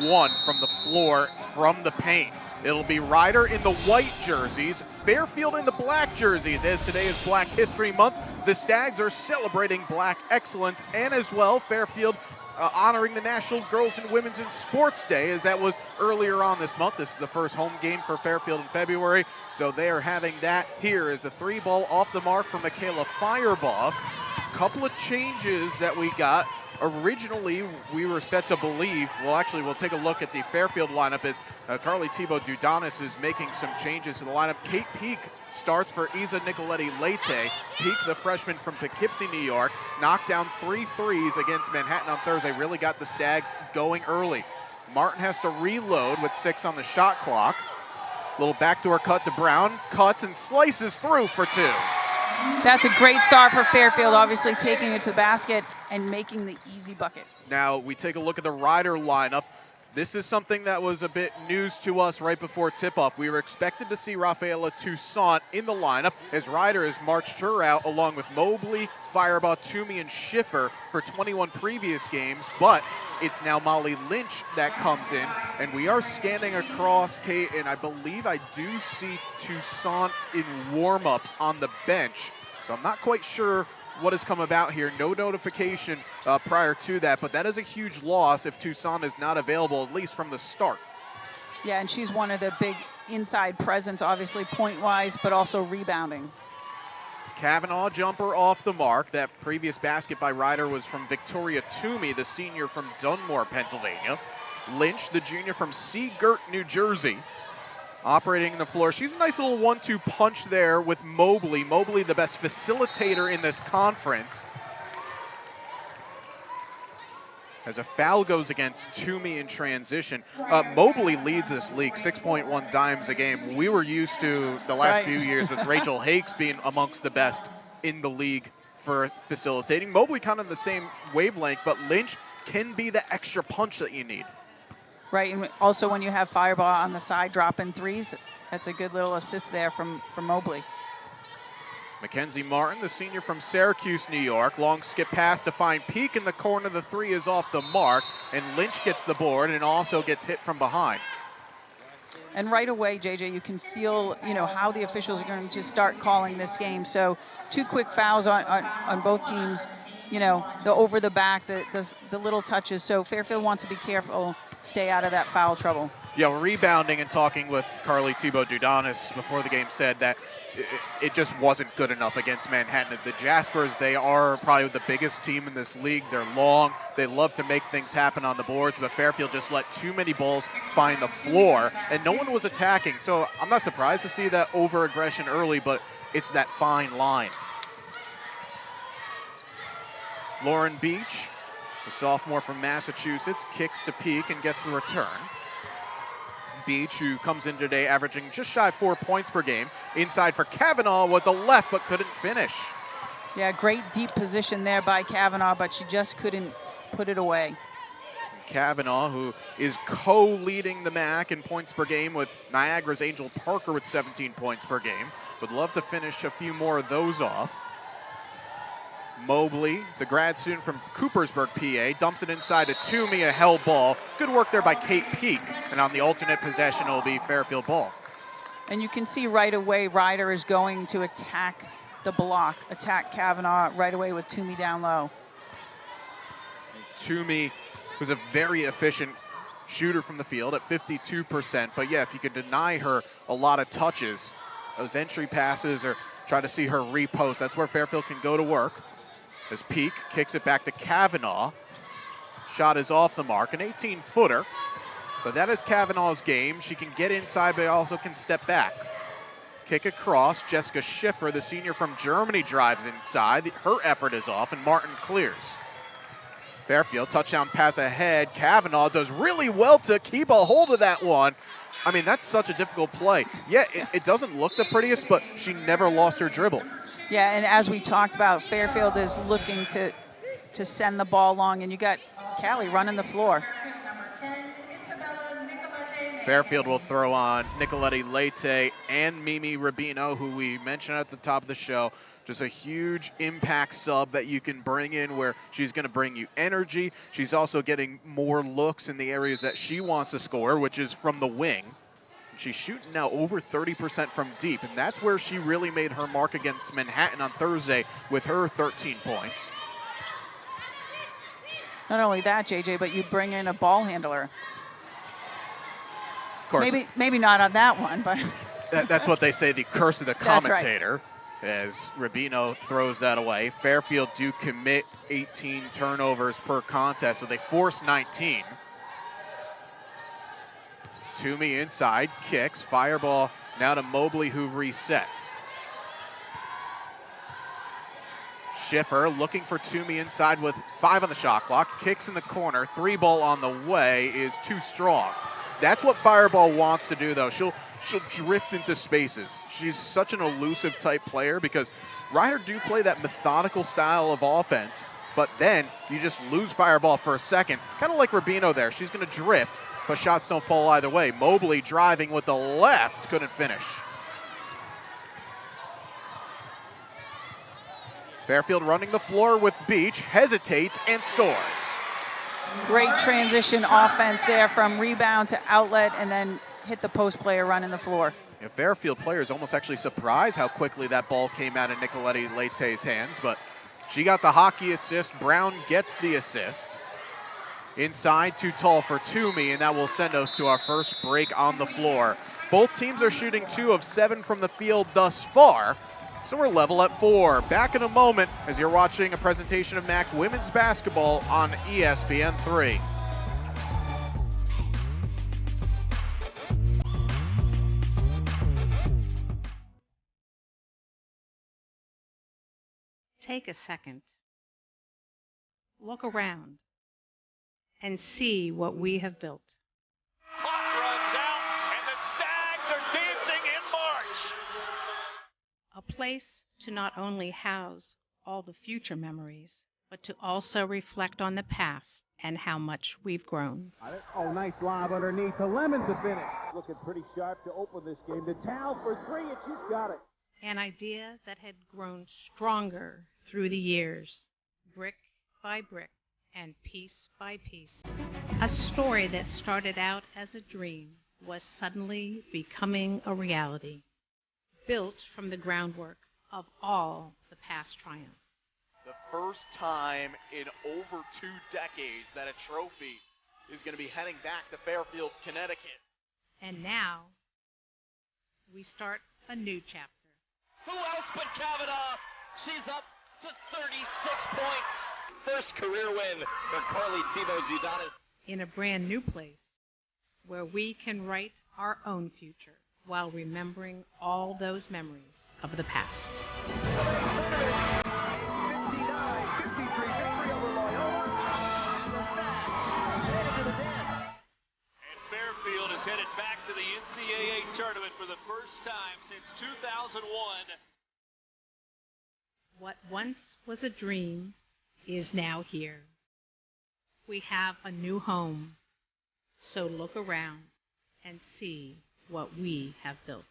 1 from the floor, from the paint. It'll be Ryder in the white jerseys, Fairfield in the black jerseys. As today is Black History Month, the Stags are celebrating black excellence, and as well, Fairfield honoring the National Girls and Women's in Sports Day, as that was earlier on this month. This is the first home game for Fairfield in February, so they are having that. Here is a 3-ball off the mark from Michaela Firebaugh. Couple of changes that we got. Originally, we were set to believe, well, actually, we'll take a look at the Fairfield lineup as Carly Thibault-Dudonis is making some changes to the lineup. Kate Peak starts for Isa Nicoletti-Leyte. Peak, the freshman from Poughkeepsie, New York, knocked down 3 threes against Manhattan on Thursday, really got the Stags going early. Martin has to reload with 6 on the shot clock. Little backdoor cut to Brown, cuts and slices through for 2. That's a great start for Fairfield, obviously taking it to the basket and making the easy bucket. Now we take a look at the Ryder lineup. This is something that was a bit news to us right before tip-off. We were expected to see Rafaela Toussaint in the lineup as Ryder has marched her out along with Mobley, Firebaugh, Toomey, and Schiffer for 21 previous games, but it's now Molly Lynch that comes in, and we are scanning across, Kate, and I believe I do see Toussaint in warm-ups on the bench, so I'm not quite sure what has come about here. No notification prior to that, but that is a huge loss if Toussaint is not available, at least from the start. Yeah, and she's one of the big inside presence, obviously point-wise, but also rebounding. Kavanaugh jumper off the mark. That previous basket by Ryder was from Victoria Toomey, the senior from Dunmore, Pennsylvania. Lynch, the junior from Seagirt, New Jersey, operating the floor. She's a nice little 1-2 punch there with Mobley. Mobley, the best facilitator in this conference. As a foul goes against Toomey in transition. Mobley leads this league, 6.1 dimes a game. We were used to the last few years with Rachel Hakes being amongst the best in the league for facilitating. Mobley kind of the same wavelength, but Lynch can be the extra punch that you need. Right, and also when you have Firebaugh on the side dropping threes, that's a good little assist there from Mobley. Mackenzie Martin, the senior from Syracuse, New York. Long skip pass to find Peak in the corner. The 3 is off the mark, and Lynch gets the board and also gets hit from behind. And right away, JJ, you can feel, how the officials are going to start calling this game. So 2 quick fouls on both teams, the over the back, the little touches. So Fairfield wants to be careful, stay out of that foul trouble. Yeah, rebounding and talking with Carly Thibault-Dudonis before the game said that it just wasn't good enough against Manhattan. The Jaspers, they are probably the biggest team in this league. They're long. They love to make things happen on the boards, but Fairfield just let too many balls find the floor, and no one was attacking. So I'm not surprised to see that over-aggression early, but it's that fine line. Lauren Beach, the sophomore from Massachusetts, kicks to Peak and gets the return. Beach, who comes in today averaging just shy of 4 points per game. Inside for Kavanaugh with the left, but couldn't finish. Yeah, great deep position there by Kavanaugh, but she just couldn't put it away. Kavanaugh, who is co-leading the MAC in points per game with Niagara's Angel Parker with 17 points per game. Would love to finish a few more of those off. Mobley, the grad student from Coopersburg, PA, dumps it inside to Toomey, a hell ball. Good work there by Kate Peak. And on the alternate possession, it'll be Fairfield ball. And you can see right away Ryder is going to attack the block, attack Kavanaugh right away with Toomey down low. Toomey was a very efficient shooter from the field at 52%. But yeah, if you can deny her a lot of touches, those entry passes or try to see her repost, that's where Fairfield can go to work. As Peak kicks it back to Kavanaugh. Shot is off the mark, an 18-footer. But that is Kavanaugh's game. She can get inside, but also can step back. Kick across. Jessica Schiffer, the senior from Germany, drives inside. Her effort is off, and Martin clears. Fairfield, touchdown pass ahead. Kavanaugh does really well to keep a hold of that one. I mean, that's such a difficult play. Yeah, it doesn't look the prettiest, but she never lost her dribble. Yeah, and as we talked about, Fairfield is looking to send the ball long, and you got Callie running the floor. Fairfield will throw on Nicoletti-Leyte and Mimi Rubino, who we mentioned at the top of the show. Just a huge impact sub that you can bring in where she's going to bring you energy. She's also getting more looks in the areas that she wants to score, which is from the wing. She's shooting now over 30% from deep, and that's where she really made her mark against Manhattan on Thursday with her 13 points. Not only that, JJ, but you bring in a ball handler. Of course, maybe not on that one, but that's what they say, the curse of the commentator. As Rubino throws that away. Fairfield do commit 18 turnovers per contest, so they force 19. Toomey inside, kicks, fireball now to Mobley, who resets. Schiffer looking for Toomey inside with 5 on the shot clock, kicks in the corner, 3 ball on the way is too strong. That's what Fireball wants to do, though. She'll drift into spaces. She's such an elusive type player because Ryder do play that methodical style of offense, but then you just lose Fireball for a second, kind of like Rubino there. She's going to drift, but shots don't fall either way. Mobley driving with the left, couldn't finish. Fairfield running the floor with Beach, hesitates and scores. Great transition offense there from rebound to outlet and then hit the post player running the floor. You know, Fairfield players almost actually surprised how quickly that ball came out of Nicoletti Leite's hands, but she got the hockey assist. Brown gets the assist. Inside, too tall for Toomey, and that will send us to our first break on the floor. Both teams are shooting 2 of 7 from the field thus far, so we're level at 4. Back in a moment as you're watching a presentation of MAC women's basketball on ESPN3. Take a second, look around, and see what we have built. Clock runs out, and the Stags are dancing in March. A place to not only house all the future memories, but to also reflect on the past and how much we've grown. Oh, nice lob underneath to Lemon to finish. Looking pretty sharp to open this game. The towel for 3, and she's got it. An idea that had grown stronger through the years, brick by brick and piece by piece. A story that started out as a dream was suddenly becoming a reality, built from the groundwork of all the past triumphs. The first time in over 2 decades that a trophy is going to be heading back to Fairfield, Connecticut. And now, we start a new chapter. Who else but Kavanaugh? She's up to 36 points. First career win for Carly Thibault-Dudanis. In a brand new place where we can write our own future while remembering all those memories of the past. 59-53 victory over Loyola. The Stags headed to the dance. And Fairfield is headed back to the NCAA tournament for the first time since 2001. What once was a dream is now here. We have a new home, so look around and see what we have built.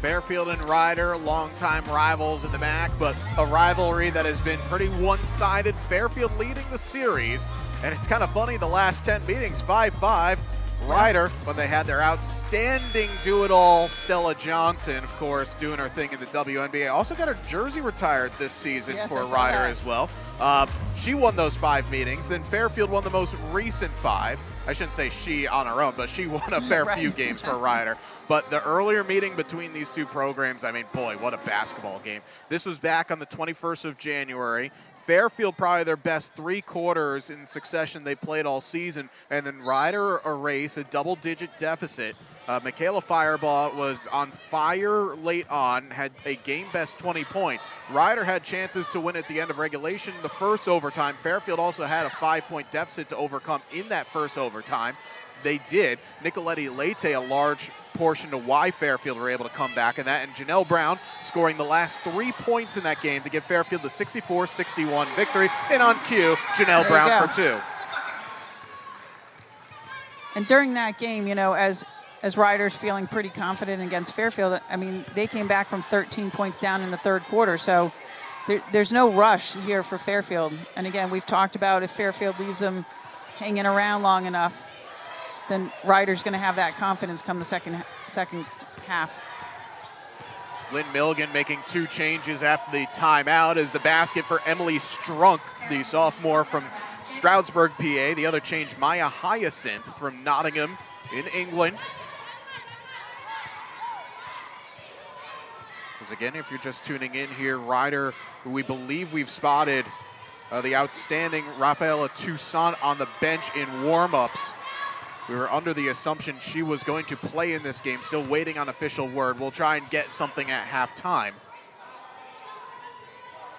Fairfield and Ryder, longtime rivals in the MAC, but a rivalry that has been pretty one-sided. Fairfield leading the series, and it's kind of funny, the last 10 meetings, 5-5. Ryder, when they had their outstanding do-it-all, Stella Johnson, of course, doing her thing in the WNBA. Also got her jersey retired this season for Ryder as well. She won those 5 meetings. Then Fairfield won the most recent 5. I shouldn't say she on her own, but she won a fair few games for Ryder. But the earlier meeting between these two programs, I mean, boy, what a basketball game. This was back on the 21st of January. Fairfield probably their best 3 quarters in succession they played all season, and then Ryder erased a double-digit deficit. Michaela Fireball was on fire late on, had a game-best 20 points. Ryder had chances to win at the end of regulation the first overtime. Fairfield also had a 5-point deficit to overcome in that first overtime. they did. Nicoletti Leite a large portion to why Fairfield were able to come back in that, and Janelle Brown scoring the last 3 points in that game to give Fairfield the 64-61 victory. And on cue, Janelle Brown for 2. And during that game, you know, as Riders feeling pretty confident against Fairfield, I mean, they came back from 13 points down in the third quarter, so there's no rush here for Fairfield. And again, we've talked about if Fairfield leaves them hanging around long enough, then Riders going to have that confidence come the second half. Lynn Milligan making 2 changes after the timeout as the basket for Emily Strunk, the sophomore from Stroudsburg, PA. The other change, Maya Hyacinth from Nottingham in England. Because again, if you're just tuning in here, Ryder, who we believe we've spotted the outstanding Rafaela Toussaint on the bench in warm-ups. We were under the assumption she was going to play in this game, still waiting on official word. We'll try and get something at halftime.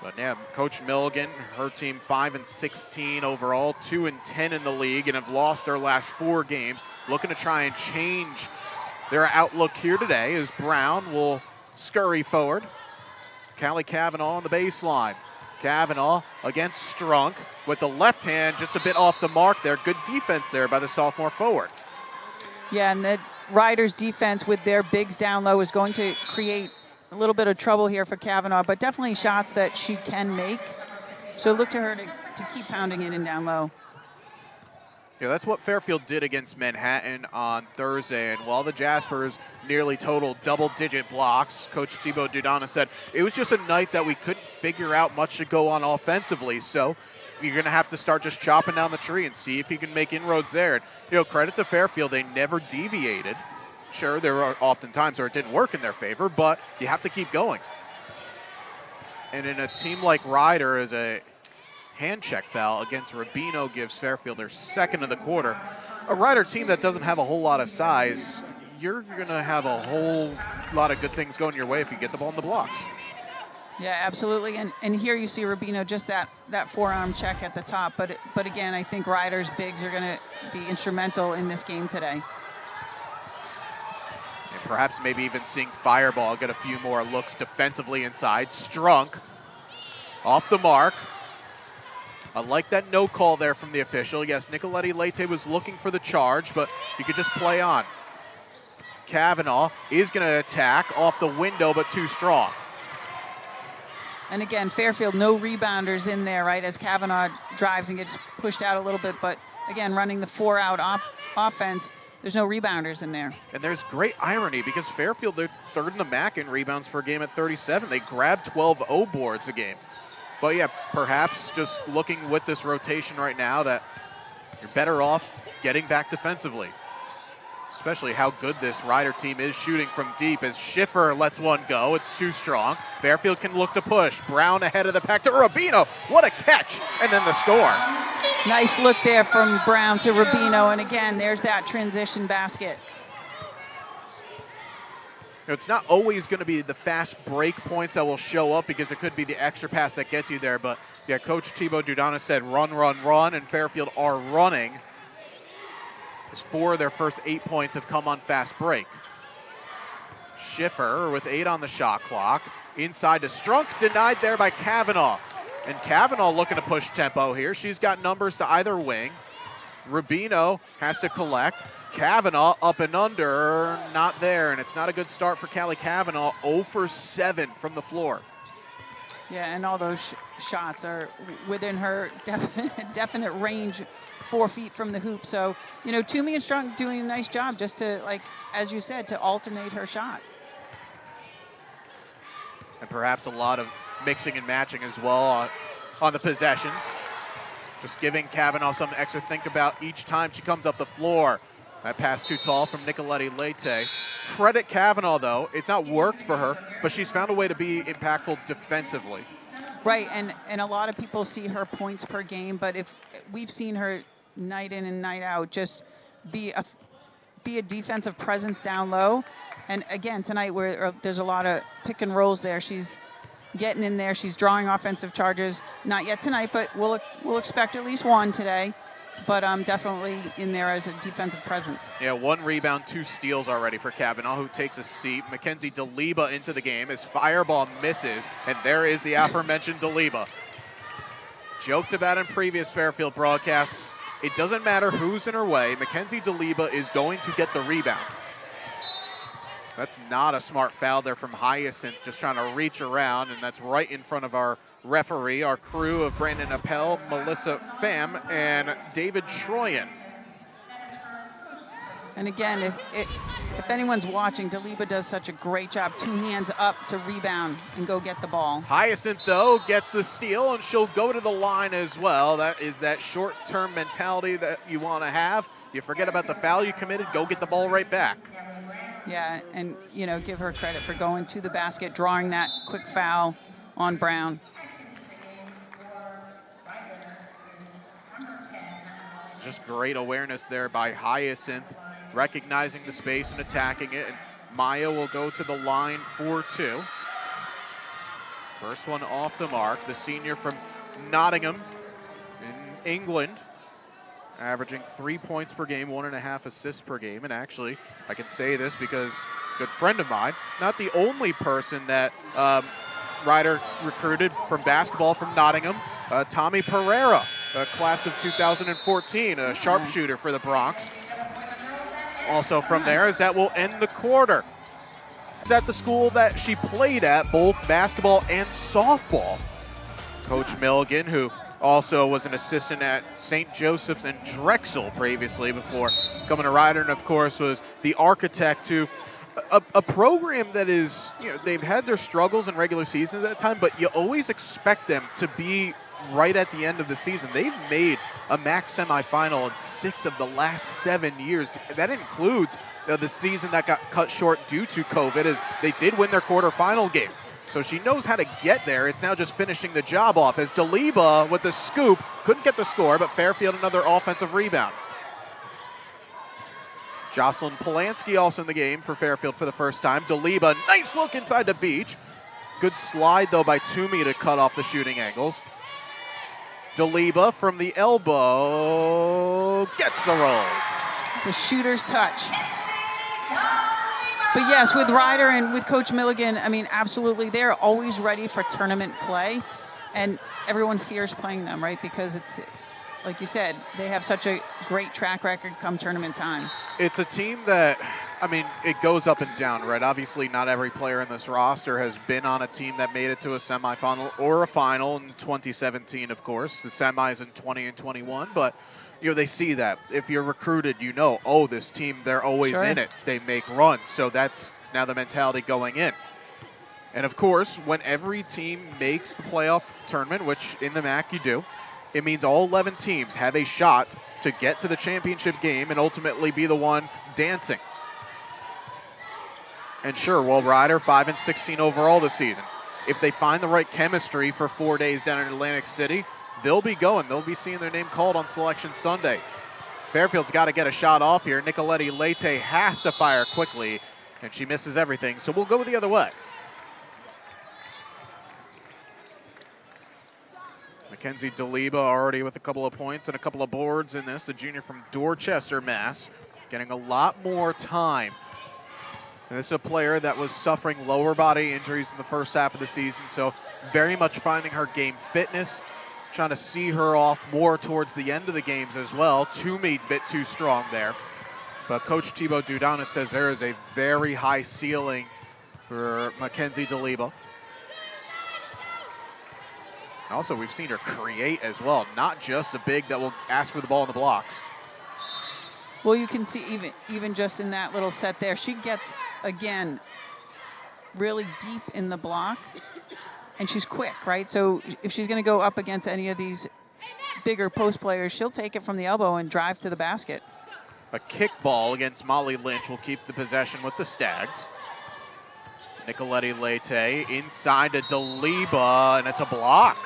But yeah, Coach Milligan, her team 5-16 overall, 2-10 in the league, and have lost their last 4 games. Looking to try and change their outlook here today as Brown will scurry forward. Callie Cavanaugh on the baseline. Cavanaugh against Strunk with the left hand just a bit off the mark there. Good defense there by the sophomore forward. Yeah, and the Riders defense with their bigs down low is going to create a little bit of trouble here for Cavanaugh, but definitely shots that she can make. So look to her to keep pounding it in down low. Yeah, that's what Fairfield did against Manhattan on Thursday. And while the Jaspers nearly totaled double-digit blocks, Coach Thibaut Dudana said it was just a night that we couldn't figure out much to go on offensively. So you're going to have to start just chopping down the tree and see if you can make inroads there. And, you know, credit to Fairfield, they never deviated. Sure, there were often times where it didn't work in their favor, but you have to keep going. And in a team like Ryder, as a hand check foul against Rubino gives Fairfield their second of the quarter. A Ryder team that doesn't have a whole lot of size, you're going to have a whole lot of good things going your way if you get the ball in the blocks. Yeah, absolutely. And here you see Rubino just that forearm check at the top. But again, I think Ryder's bigs are going to be instrumental in this game today. And perhaps maybe even seeing Fireball get a few more looks defensively inside. Strunk off the mark. I like that no call there from the official. Yes, Nicoletti Leite was looking for the charge, but you could just play on. Cavanaugh is going to attack off the window, but too strong. And again, Fairfield, no rebounders in there, right, as Cavanaugh drives and gets pushed out a little bit. But again, running the 4-out offense, there's no rebounders in there. And there's great irony because Fairfield, they're third in the MAC in rebounds per game at 37. They grab 12 O boards a game. But yeah, perhaps just looking with this rotation right now that you're better off getting back defensively. Especially how good this Ryder team is shooting from deep as Schiffer lets one go. It's too strong. Fairfield can look to push. Brown ahead of the pack to Rubino. What a catch. And then the score. Nice look there from Brown to Rubino. And again, there's that transition basket. You know, it's not always going to be the fast break points that will show up because it could be the extra pass that gets you there. But yeah, Coach Thibaut Dudana said run, run, run, and Fairfield are running. As 4 of their first 8 points have come on fast break. Schiffer with 8 on the shot clock. Inside to Strunk, denied there by Cavanaugh. And Cavanaugh looking to push tempo here. She's got numbers to either wing. Rubino has to collect. Cavanaugh up and under, not there, and it's not a good start for Callie Cavanaugh. 0 for 7 from the floor. Yeah, and all those shots are within her definite range, 4 feet from the hoop. So, you know, Toomey and Strunk doing a nice job just to, like, as you said, to alternate her shot. And perhaps a lot of mixing and matching as well on the possessions. Just giving Cavanaugh something extra to think about each time she comes up the floor. That pass too tall from Nicoletti Leite. Credit Cavanaugh, though. It's not worked for her, but she's found a way to be impactful defensively. Right, and a lot of people see her points per game, but if we've seen her night in and night out just be a defensive presence down low. And again, tonight where there's a lot of pick and rolls there, she's getting in there, she's drawing offensive charges. Not yet tonight, but we'll expect at least one today. but definitely in there as a defensive presence. Yeah, 1 rebound, 2 steals already for Kavanaugh, who takes a seat. Mackenzie Daliba into the game. His fireball misses, and there is the aforementioned Daliba. Joked about in previous Fairfield broadcasts, it doesn't matter who's in her way. Mackenzie Daliba is going to get the rebound. That's not a smart foul there from Hyacinth, just trying to reach around, and that's right in front of our referee, our crew of Brandon Appel, Melissa Pham, and David Troyan. And again, if anyone's watching, Daliba does such a great job. 2 hands up to rebound and go get the ball. Hyacinth, though, gets the steal, and she'll go to the line as well. That is that short-term mentality that you want to have. You forget about the foul you committed, go get the ball right back. Yeah, and, you know, give her credit for going to the basket, drawing that quick foul on Brown. Just great awareness there by Hyacinth, recognizing the space and attacking it. And Maya will go to the line for 2. First one off the mark. The senior from Nottingham in England, averaging 3 points per game, 1.5 assists per game. And actually, I can say this because a good friend of mine, not the only person that Ryder recruited from basketball from Nottingham, Tommy Pereira, a class of 2014, a sharpshooter for the Bronx. Also from there, as that will end the quarter. It's at the school that she played at, both basketball and softball. Coach Milligan, who also was an assistant at St. Joseph's and Drexel previously before coming to Ryder, and of course was the architect to a program that is, you know, they've had their struggles in regular seasons at that time, but you always expect them to be right at the end of the season. They've made a MAC semifinal in 6 of the last 7 years. That includes the season that got cut short due to COVID, as they did win their quarterfinal game. So she knows how to get there. It's now just finishing the job off, as Daliba with the scoop couldn't get the score, but Fairfield another offensive rebound. Jocelyn Polanski also in the game for Fairfield for the first time. Daliba, nice look inside the beach. Good slide, though, by Toomey to cut off the shooting angles. Daliba from the elbow gets the roll. The shooter's touch. But yes, with Ryder and with Coach Milligan, I mean, absolutely, they're always ready for tournament play, and everyone fears playing them, right? Because it's, like you said, they have such a great track record come tournament time. It's a team that, I mean, it goes up and down, right? Obviously, not every player in this roster has been on a team that made it to a semifinal or a final in 2017, of course. The semis in 20 and 21, but you know, they see that. If you're recruited, you know, oh, this team, they're always in it. They make runs. So that's now the mentality going in. And of course, when every team makes the playoff tournament, which in the MAC you do, it means all 11 teams have a shot to get to the championship game and ultimately be the one dancing. And sure, World Ryder 5-16 overall this season. If they find the right chemistry for 4 days down in Atlantic City, they'll be going. They'll be seeing their name called on Selection Sunday. Fairfield's got to get a shot off here. Nicoletti Leite has to fire quickly, and she misses everything, so we'll go the other way. Mackenzie Daliba already with a couple of points and a couple of boards in this, the junior from Dorchester, Mass, getting a lot more time. And this is a player that was suffering lower body injuries in the first half of the season, so very much finding her game fitness, trying to see her off more towards the end of the games as well. Toomey a bit too strong there. But Coach Thibaut Dudanis says there is a very high ceiling for Mackenzie Daliba. Also, we've seen her create as well, not just a big that will ask for the ball in the blocks. Well, you can see even just in that little set there, she gets, again, really deep in the block, and she's quick, right? So if she's going to go up against any of these bigger post players, she'll take it from the elbow and drive to the basket. A kickball against Molly Lynch will keep the possession with the Stags. Nicoletti Leite inside to Daliba, and it's a block.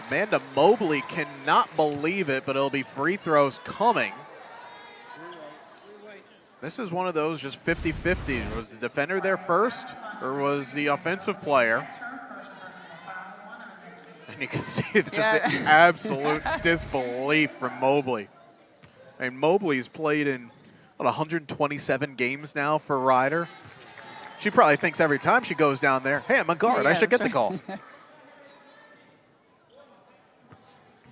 Amanda Mobley cannot believe it, but it'll be free throws coming. This is one of those just 50-50. Was the defender there first, or was the offensive player? And and you can see just the absolute disbelief from Mobley. And Mobley's played in 127 games now for Ryder. She probably thinks every time she goes down there, hey, I'm a guard, I should get the call.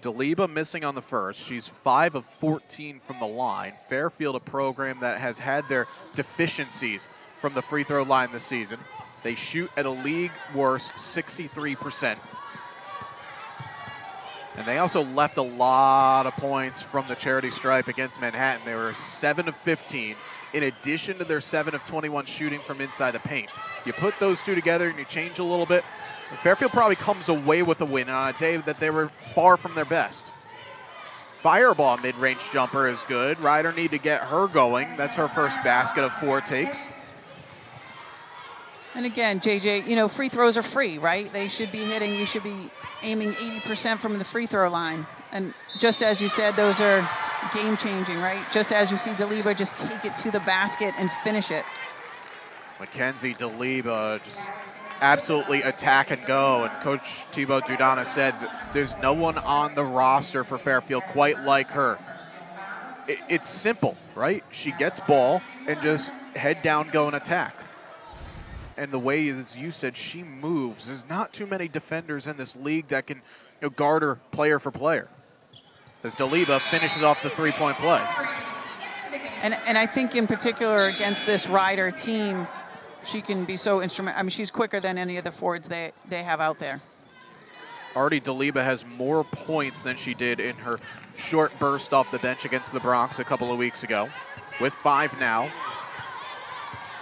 Daliba missing on the first. She's 5 of 14 from the line. Fairfield, a program that has had their deficiencies from the free throw line this season. They shoot at a league worst 63%. And they also left a lot of points from the charity stripe against Manhattan. They were 7 of 15, in addition to their 7 of 21 shooting from inside the paint. You put those two together and you change a little bit, Fairfield probably comes away with a win on a day that they were far from their best. Fireball mid-range jumper is good. Ryder need to get her going. That's her first basket of 4 takes. And again, JJ, you know, free throws are free, right? They should be hitting, you should be aiming 80% from the free throw line. And just as you said, those are game-changing, right? Just as you see Daliba just take it to the basket and finish it. Mackenzie Daliba just absolutely attack and go. And Coach Thibaut Dudana said that there's no one on the roster for Fairfield quite like her. It's simple, right? She gets ball and just head down, go and attack. And the way, as you said, she moves. There's not too many defenders in this league that can, guard her player for player. As Daliba finishes off the three-point play. And I think in particular against this Ryder team, she can be so instrumental. I mean, she's quicker than any of the forwards they have out there. Already Daliba has more points than she did in her short burst off the bench against the Bronx a couple of weeks ago, with 5 now,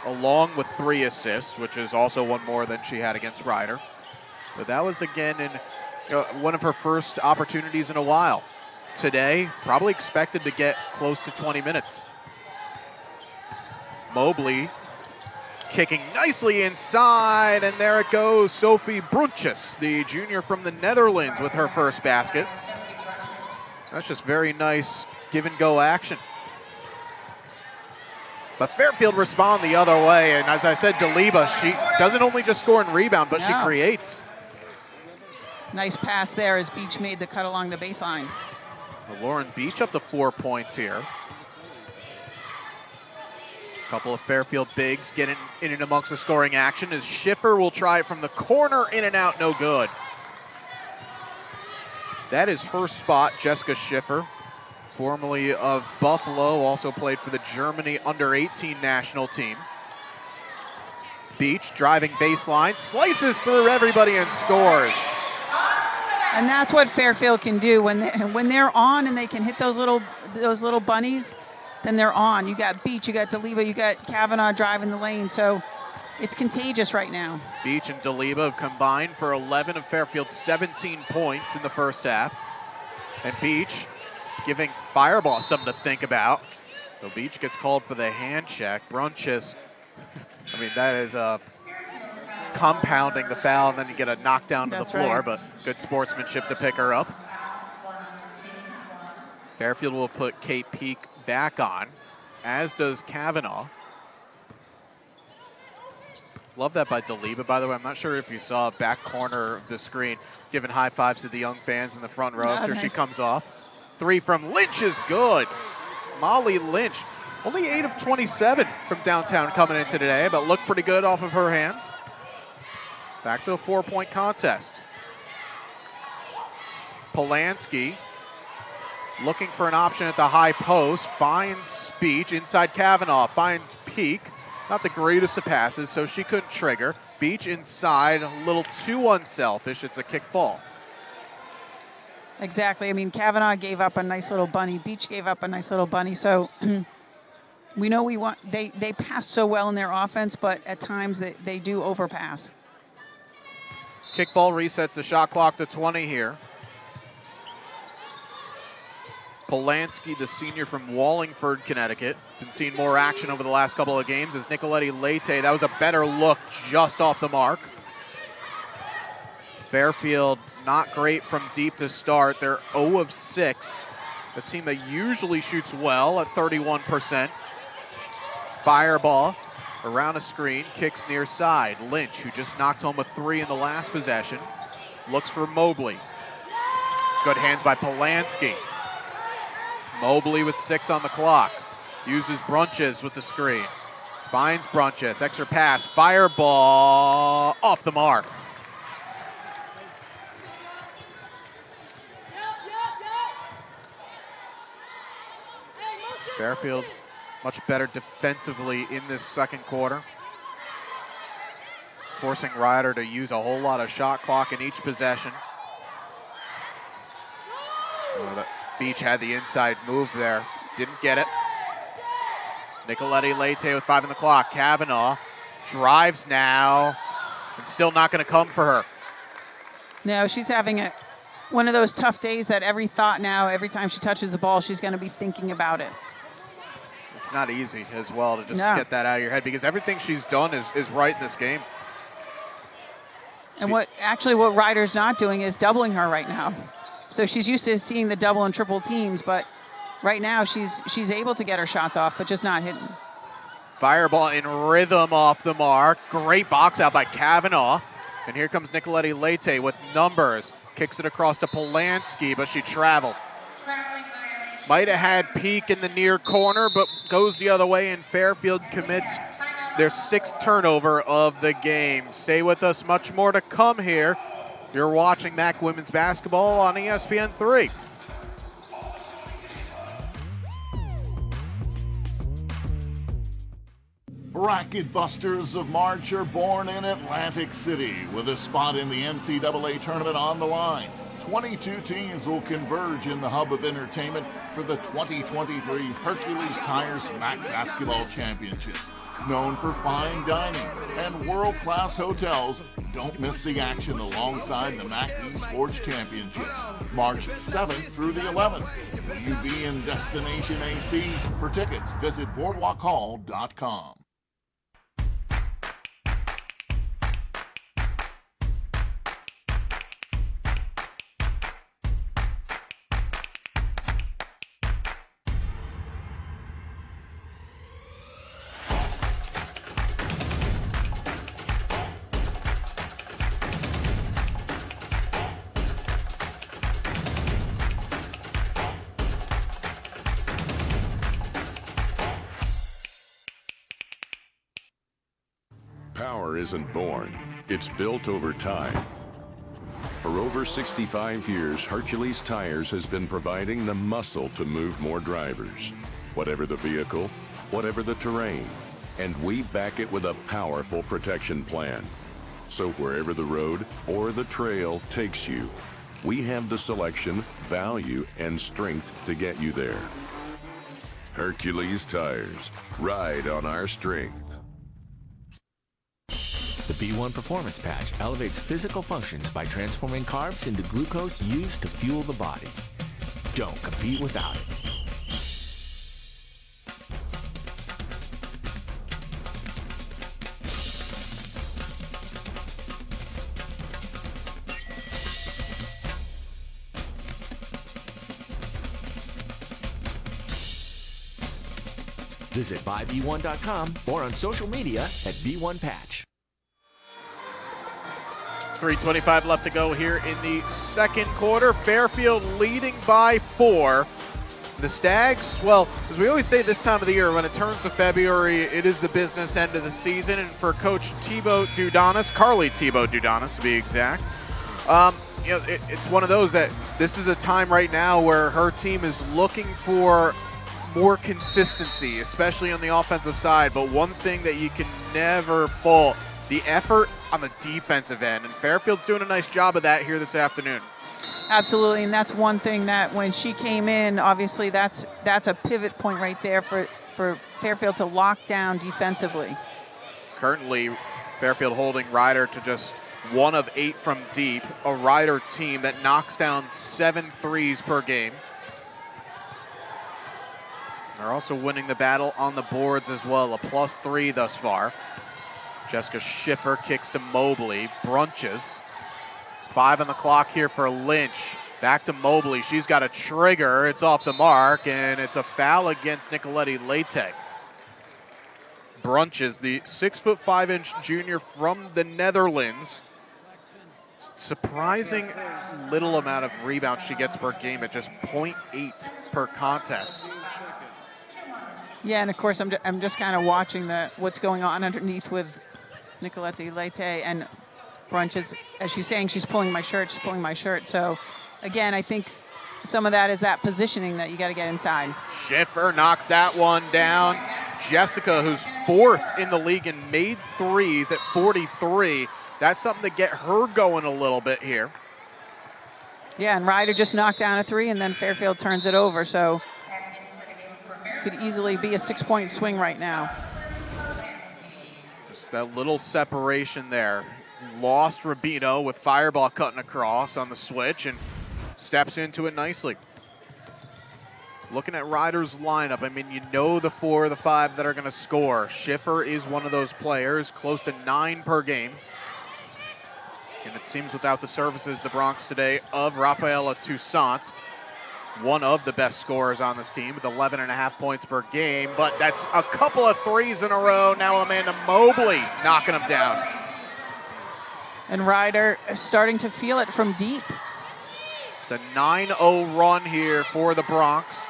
along with 3 assists, which is also 1 more than she had against Ryder. But that was, again, in one of her first opportunities in a while. Today, probably expected to get close to 20 minutes. Mobley kicking nicely inside, and there it goes. Sophie Brunches, the junior from the Netherlands, with her first basket. That's just very nice give-and-go action. But Fairfield respond the other way, and as I said, Daliba, she doesn't only just score and rebound, but she creates. Nice pass there as Beach made the cut along the baseline. Well, Lauren Beach up to 4 points here. A couple of Fairfield bigs getting in and amongst the scoring action as Schiffer will try it from the corner, in and out, no good. That is her spot, Jessica Schiffer, formerly of Buffalo, also played for the Germany under-18 national team. Beach driving baseline, slices through everybody and scores. And that's what Fairfield can do when they're on and they can hit those little bunnies. Then they're on. You got Beach, you got Daliba, you got Kavanaugh driving the lane. So it's contagious right now. Beach and Daliba have combined for 11 of Fairfield's 17 points in the first half. And Beach giving Fireball something to think about. So Beach gets called for the hand check. Brunches, I mean, that is compounding the foul, and then you get a knockdown to the floor, but good sportsmanship to pick her up. Fairfield will put Kate Peak back on, as does Kavanaugh. Love that by Daliba, by the way. I'm not sure if you saw back corner of the screen, giving high fives to the young fans in the front row after she comes off. 3 from Lynch is good. Molly Lynch, only 8 of 27 from downtown coming into today, but looked pretty good off of her hands. Back to a 4-point contest. Polanski looking for an option at the high post, finds Beach inside Kavanaugh, finds Peak. Not the greatest of passes, so she couldn't trigger. Beach inside, a little too unselfish. It's a kick ball. Exactly. I mean, Kavanaugh gave up a nice little bunny. Beach gave up a nice little bunny. So we know they pass so well in their offense, but at times they do overpass. Kickball resets the shot clock to 20 here. Polanski, the senior from Wallingford, Connecticut. Been seeing more action over the last couple of games as Nicoletti Leite. That was a better look just off the mark. Fairfield not great from deep to start. They're 0 of 6. A team that usually shoots well at 31%. Fireball around a screen, kicks near side. Lynch, who just knocked home a 3 in the last possession, looks for Mobley. Good hands by Polanski. Mobley with 6 on the clock. Uses Brunches with the screen. Finds Brunches, extra pass, fireball, off the mark. Fairfield much better defensively in this second quarter, forcing Ryder to use a whole lot of shot clock in each possession. The Beach had the inside move there, didn't get it. Nicoletti Leite with 5 on the clock. Kavanaugh drives now, and still not going to come for her. No, she's having one of those tough days that every time she touches the ball, she's going to be thinking about it. It's not easy as well to just get that out of your head, because everything she's done is right in this game. And what Ryder's not doing is doubling her right now. So she's used to seeing the double and triple teams, but right now she's able to get her shots off, but just not hitting. Fireball in rhythm off the mark. Great box out by Kavanaugh. And here comes Nicoletti Leite with numbers. Kicks it across to Polanski, but she traveled. Might have had Peak in the near corner, but goes the other way, and Fairfield commits their 6th turnover of the game. Stay with us, much more to come here. You're watching MAC Women's Basketball on ESPN3. Bracket Busters of March are born in Atlantic City with a spot in the NCAA tournament on the line. 22 teams will converge in the hub of entertainment for the 2023 Hercules Tires MAC Basketball Championship. Known for fine dining and world-class hotels, don't miss the action alongside the MAC Esports Championship, March 7th through the 11th. Will you be in Destination AC? For tickets, visit boardwalkhall.com. Power isn't born, it's built over time. For over 65 years, Hercules Tires has been providing the muscle to move more drivers. Whatever the vehicle, whatever the terrain, and we back it with a powerful protection plan. So wherever the road or the trail takes you, we have the selection, value, and strength to get you there. Hercules Tires, ride on our strength. The B1 Performance Patch elevates physical functions by transforming carbs into glucose used to fuel the body. Don't compete without it. Visit buyb1.com or on social media at B1Patch. 3:25 left to go here in the second quarter. Fairfield leading by 4. The Stags, well, as we always say this time of the year, when it turns to February, it is the business end of the season. And for Coach Thibaut Dudanis, Carly Thibaut Dudanis to be exact, it's one of those that this is a time right now where her team is looking for more consistency, especially on the offensive side. But one thing that you can never fault, the effort on the defensive end, and Fairfield's doing a nice job of that here this afternoon. Absolutely, and that's one thing that when she came in, obviously that's a pivot point right there for Fairfield to lock down defensively. Currently, Fairfield holding Ryder to just 1 of 8 from deep, a Ryder team that knocks down 7 threes per game. They're also winning the battle on the boards as well, a +3 thus far. Jessica Schiffer kicks to Mobley. Brunches. 5 on the clock here for Lynch. Back to Mobley. She's got a trigger. It's off the mark, and it's a foul against Nicoletti Leite. Brunches, the 6'5" junior from the Netherlands, Surprising little amount of rebounds she gets per game at just 0.8 per contest. Yeah, and of course I'm just kind of watching what's going on underneath with Nicolette Leite, and Brunch is, as she's saying, she's pulling my shirt, So again, I think some of that is that positioning that you got to get inside. Schiffer knocks that one down. Jessica, who's 4th in the league in made threes at 43. That's something to get her going a little bit here. Yeah, and Ryder just knocked down a 3, and then Fairfield turns it over. So could easily be a 6-point swing right now. Just that little separation there. Lost Rubino with Fireball cutting across on the switch and steps into it nicely. Looking at Ryder's lineup, I mean, you know the 4 or the 5 that are going to score. Schiffer is one of those players, close to 9 per game. And it seems without the services, the Bronx today, of Rafaela Toussaint, one of the best scorers on this team with 11.5 points per game. But that's a couple of threes in a row. Now Amanda Mobley knocking them down. And Ryder is starting to feel it from deep. It's a 9-0 run here for the Bronx.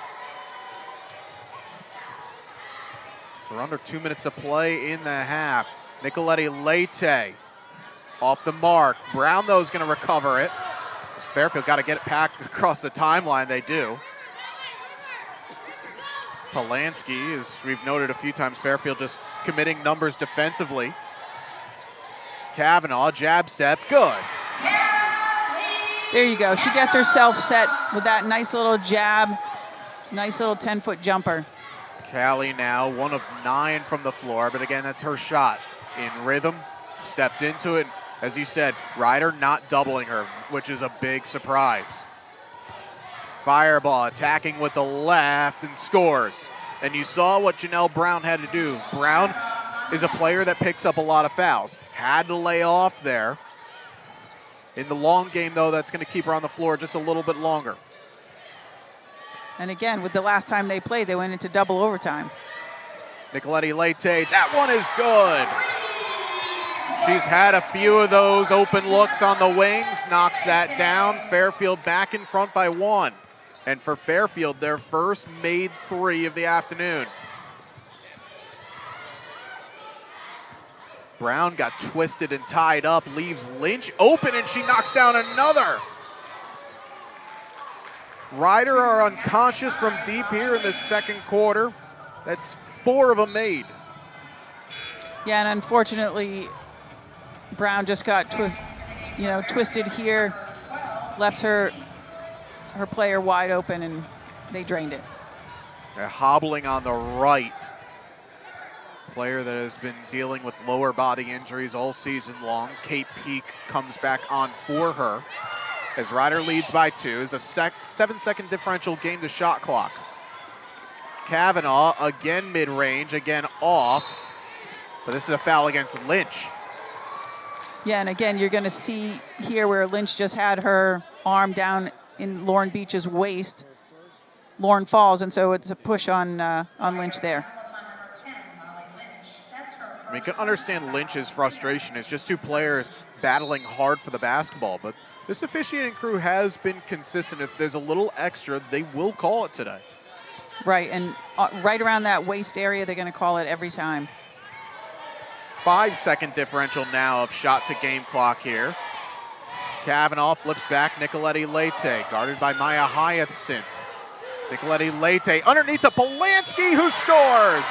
We're under 2 minutes to play in the half. Nicolette Leite off the mark. Brown, though, is going to recover it. Fairfield got to get it back across the timeline. They do. Polanski, as we've noted a few times, Fairfield just committing numbers defensively. Kavanaugh, jab step, good. There you go. She gets herself set with that nice little jab, nice little 10-foot jumper. Callie now 1 of 9 from the floor, but again, that's her shot. In rhythm, stepped into it. As you said, Ryder not doubling her, which is a big surprise. Fireball attacking with the left and scores. And you saw what Janelle Brown had to do. Brown is a player that picks up a lot of fouls. Had to lay off there. In the long game, though, that's going to keep her on the floor just a little bit longer. And again, with the last time they played, they went into double overtime. Nicolette Leite, that one is good. She's had a few of those open looks on the wings, knocks that down. Fairfield back in front by 1. And for Fairfield, their first made 3 of the afternoon. Brown got twisted and tied up, leaves Lynch open, and she knocks down another. Ryder are unconscious from deep here in the second quarter. That's 4 of them made. Yeah, and unfortunately, Brown just got twisted here, left her player wide open, and they drained it. They're hobbling on the right. Player that has been dealing with lower body injuries all season long. Kate Peak comes back on for her. As Ryder leads by 2, is a 7-second differential game to shot clock. Kavanaugh, again mid-range, again off. But this is a foul against Lynch. Yeah, and again, you're going to see here where Lynch just had her arm down in Lauren Beach's waist. Lauren falls, and so it's a push on Lynch there. I mean, you can understand Lynch's frustration. It's just 2 players battling hard for the basketball, but this officiating crew has been consistent. If there's a little extra, they will call it today. Right, and right around that waist area, they're going to call it every time. 5-second differential now of shot to game clock here. Kavanaugh flips back, Nicolette Leite, guarded by Maya Hyacinth. Nicolette Leite underneath the Polanski, who scores.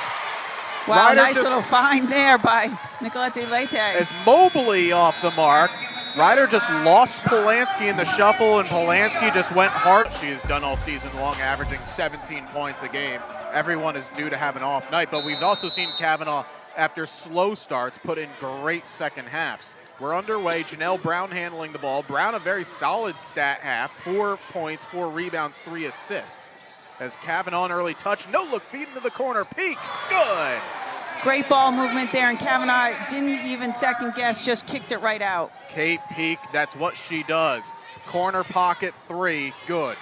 Wow, Ryder nice little find there by Nicolette Leite. As Mobley off the mark, Ryder just lost Polanski in the shuffle, and Polanski just went hard. She has done all season long, averaging 17 points a game. Everyone is due to have an off night, but we've also seen Kavanaugh, after slow starts, put in great second halves. We're underway. Janelle Brown handling the ball. Brown, a very solid stat half. 4 points, 4 rebounds, 3 assists. As Kavanaugh, an early touch. No look, feed into the corner. Peak, good. Great ball movement there, and Kavanaugh didn't even second guess, just kicked it right out. Kate Peak, that's what she does. Corner pocket 3, good.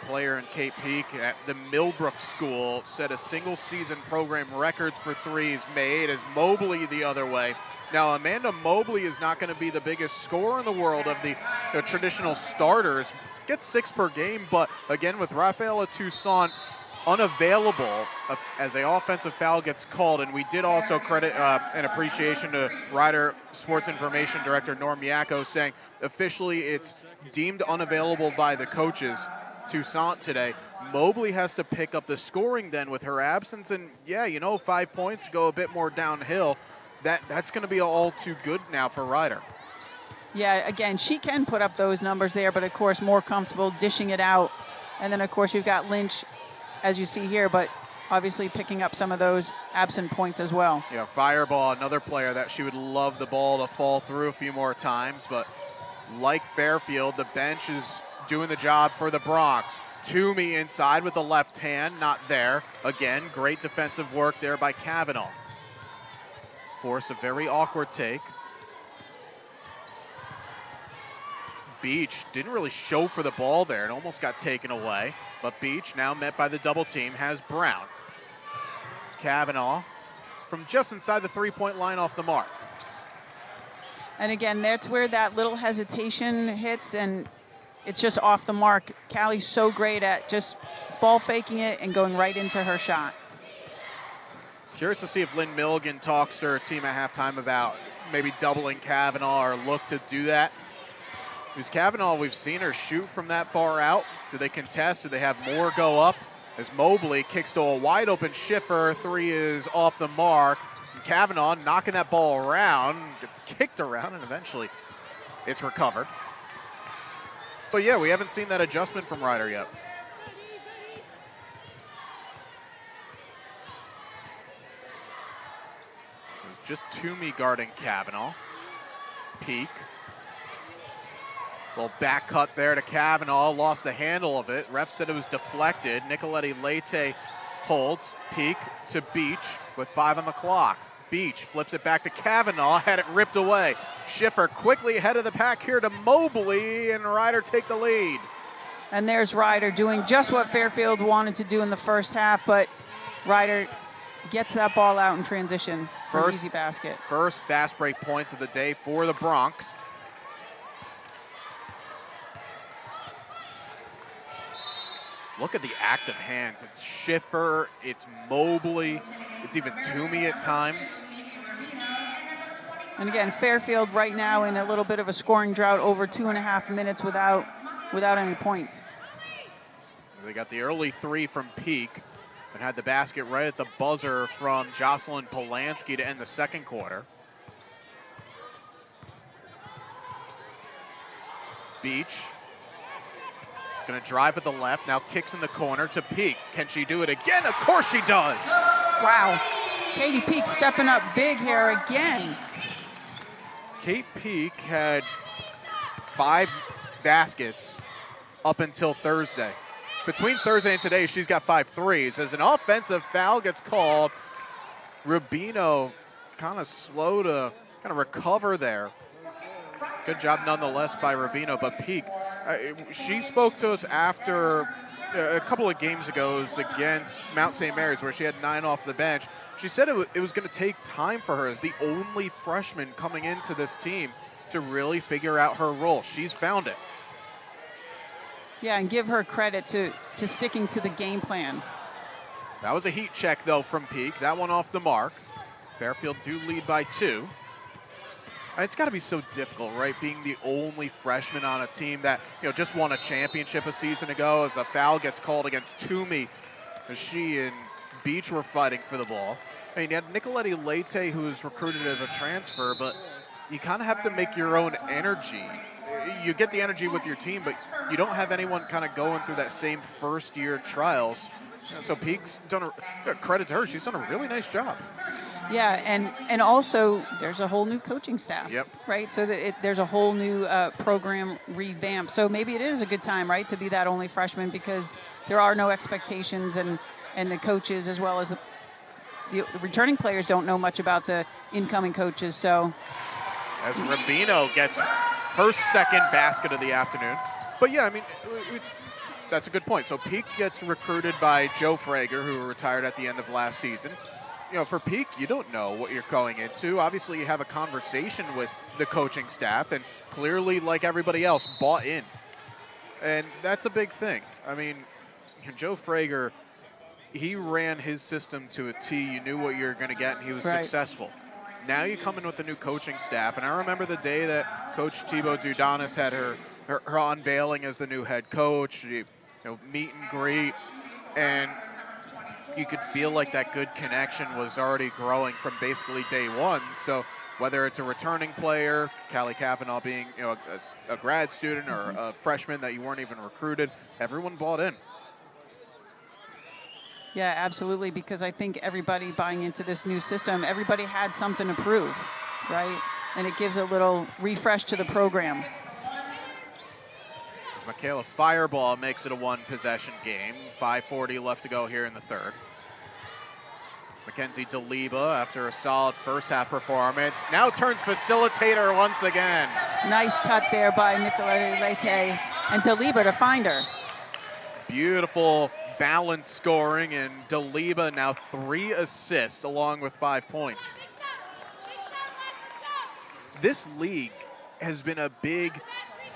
player in Kate Peak at the Millbrook School set a single season program records for threes made as Mobley the other way. Now, Amanda Mobley is not going to be the biggest scorer in the world of the traditional starters. Gets 6 per game, but again, with Rafaela Toussaint unavailable as an offensive foul gets called, and we did also credit an appreciation to Rider Sports Information Director Norm Yacko saying officially it's deemed unavailable by the coaches, Toussaint today. Mobley has to pick up the scoring then with her absence, and yeah, 5 points go a bit more downhill. That's going to be all too good now for Rider. Yeah, again, she can put up those numbers there, but of course more comfortable dishing it out. And then of course you've got Lynch, as you see here, but obviously picking up some of those absent points as well. Yeah, Fireball, another player that she would love the ball to fall through a few more times, but like Fairfield, the bench is doing the job for the Bronx. Toomey inside with the left hand, not there. Again, great defensive work there by Kavanaugh. Force a very awkward take. Beach didn't really show for the ball there and almost got taken away. But Beach, now met by the double team, has Brown. Kavanaugh from just inside the three-point line off the mark. And again, that's where that little hesitation hits, and it's just off the mark. Callie's so great at just ball faking it and going right into her shot. Curious to see if Lynn Milligan talks to her team at halftime about maybe doubling Kavanaugh or look to do that. Because Kavanaugh, we've seen her shoot from that far out. Do they contest? Do they have more go up? As Mobley kicks to a wide open Schiffer, 3 is off the mark. And Kavanaugh knocking that ball around, gets kicked around, and eventually it's recovered. But yeah, we haven't seen that adjustment from Rider yet. Just Toomey guarding Kavanaugh. Peak. Little back cut there to Kavanaugh, lost the handle of it. Ref said it was deflected. Nicoletti Leite holds. Peak to Beach with 5 on the clock. Beach flips it back to Kavanaugh, had it ripped away. Schiffer quickly ahead of the pack here to Mobley, and Rider take the lead. And there's Rider doing just what Fairfield wanted to do in the first half, but Rider gets that ball out in transition for an easy basket. First fast break points of the day for the Bronx. Look at the active hands. It's Schiffer, it's Mobley, it's even Toomey at times. And again, Fairfield right now in a little bit of a scoring drought, over 2.5 minutes without any points. They got the early 3 from Peak and had the basket right at the buzzer from Jocelyn Polanski to end the second quarter. Beach. Gonna drive at the left, now kicks in the corner to Peak. Can she do it again? Of course she does! Wow, Katie Peak stepping up big here again. Kate Peak had 5 baskets up until Thursday. Between Thursday and today, she's got 5 threes. As an offensive foul gets called, Rubino kind of slow to kind of recover there. Good job nonetheless by Rubino, but Peak, she spoke to us after a couple of games ago. It was against Mount St. Mary's where she had 9 off the bench. She said it was going to take time for her as the only freshman coming into this team to really figure out her role. She's found it. Yeah, and give her credit to sticking to the game plan. That was a heat check, though, from Peak. That one off the mark. Fairfield do lead by 2. It's got to be so difficult, right, being the only freshman on a team that just won a championship a season ago as a foul gets called against Toomey as she and Beach were fighting for the ball. I mean, you had Nicoletti Leite, who was recruited as a transfer, but you kind of have to make your own energy. You get the energy with your team, but you don't have anyone kind of going through that same first-year trials. So Peak's done credit to her. She's done a really nice job. Yeah, and also there's a whole new coaching staff. Yep. Right, so there's a whole new program revamp. So maybe it is a good time, right, to be that only freshman because there are no expectations, and the coaches as well as the returning players don't know much about the incoming coaches. So as Rubino gets her second basket of the afternoon. But yeah, I mean, that's a good point. So Peak gets recruited by Joe Frager, who retired at the end of last season. You know, for Peak, you don't know what you're going into. Obviously, you have a conversation with the coaching staff, and clearly, like everybody else, bought in. And that's a big thing. I mean, Joe Frager, he ran his system to a T. You knew what you were going to get, and he was successful. Now you come in with a new coaching staff, and I remember the day that Coach Thibaut Dudanis had her unveiling as the new head coach, meet and greet, and you could feel like that good connection was already growing from basically day one. So whether it's a returning player, Callie Kavanaugh being a grad student or a freshman that you weren't even recruited, everyone bought in. Yeah, absolutely, because I think everybody buying into this new system, everybody had something to prove, right? And it gives a little refresh to the program. As Michaela Fireball makes it a one-possession game, 5:40 left to go here in the third. Mackenzie DeLiba, after a solid first-half performance, now turns facilitator once again. Nice cut there by Nicolette Leite and DeLiba to find her. Beautiful balance scoring, and DeLiba now 3 assists along with 5 points. This league has been a big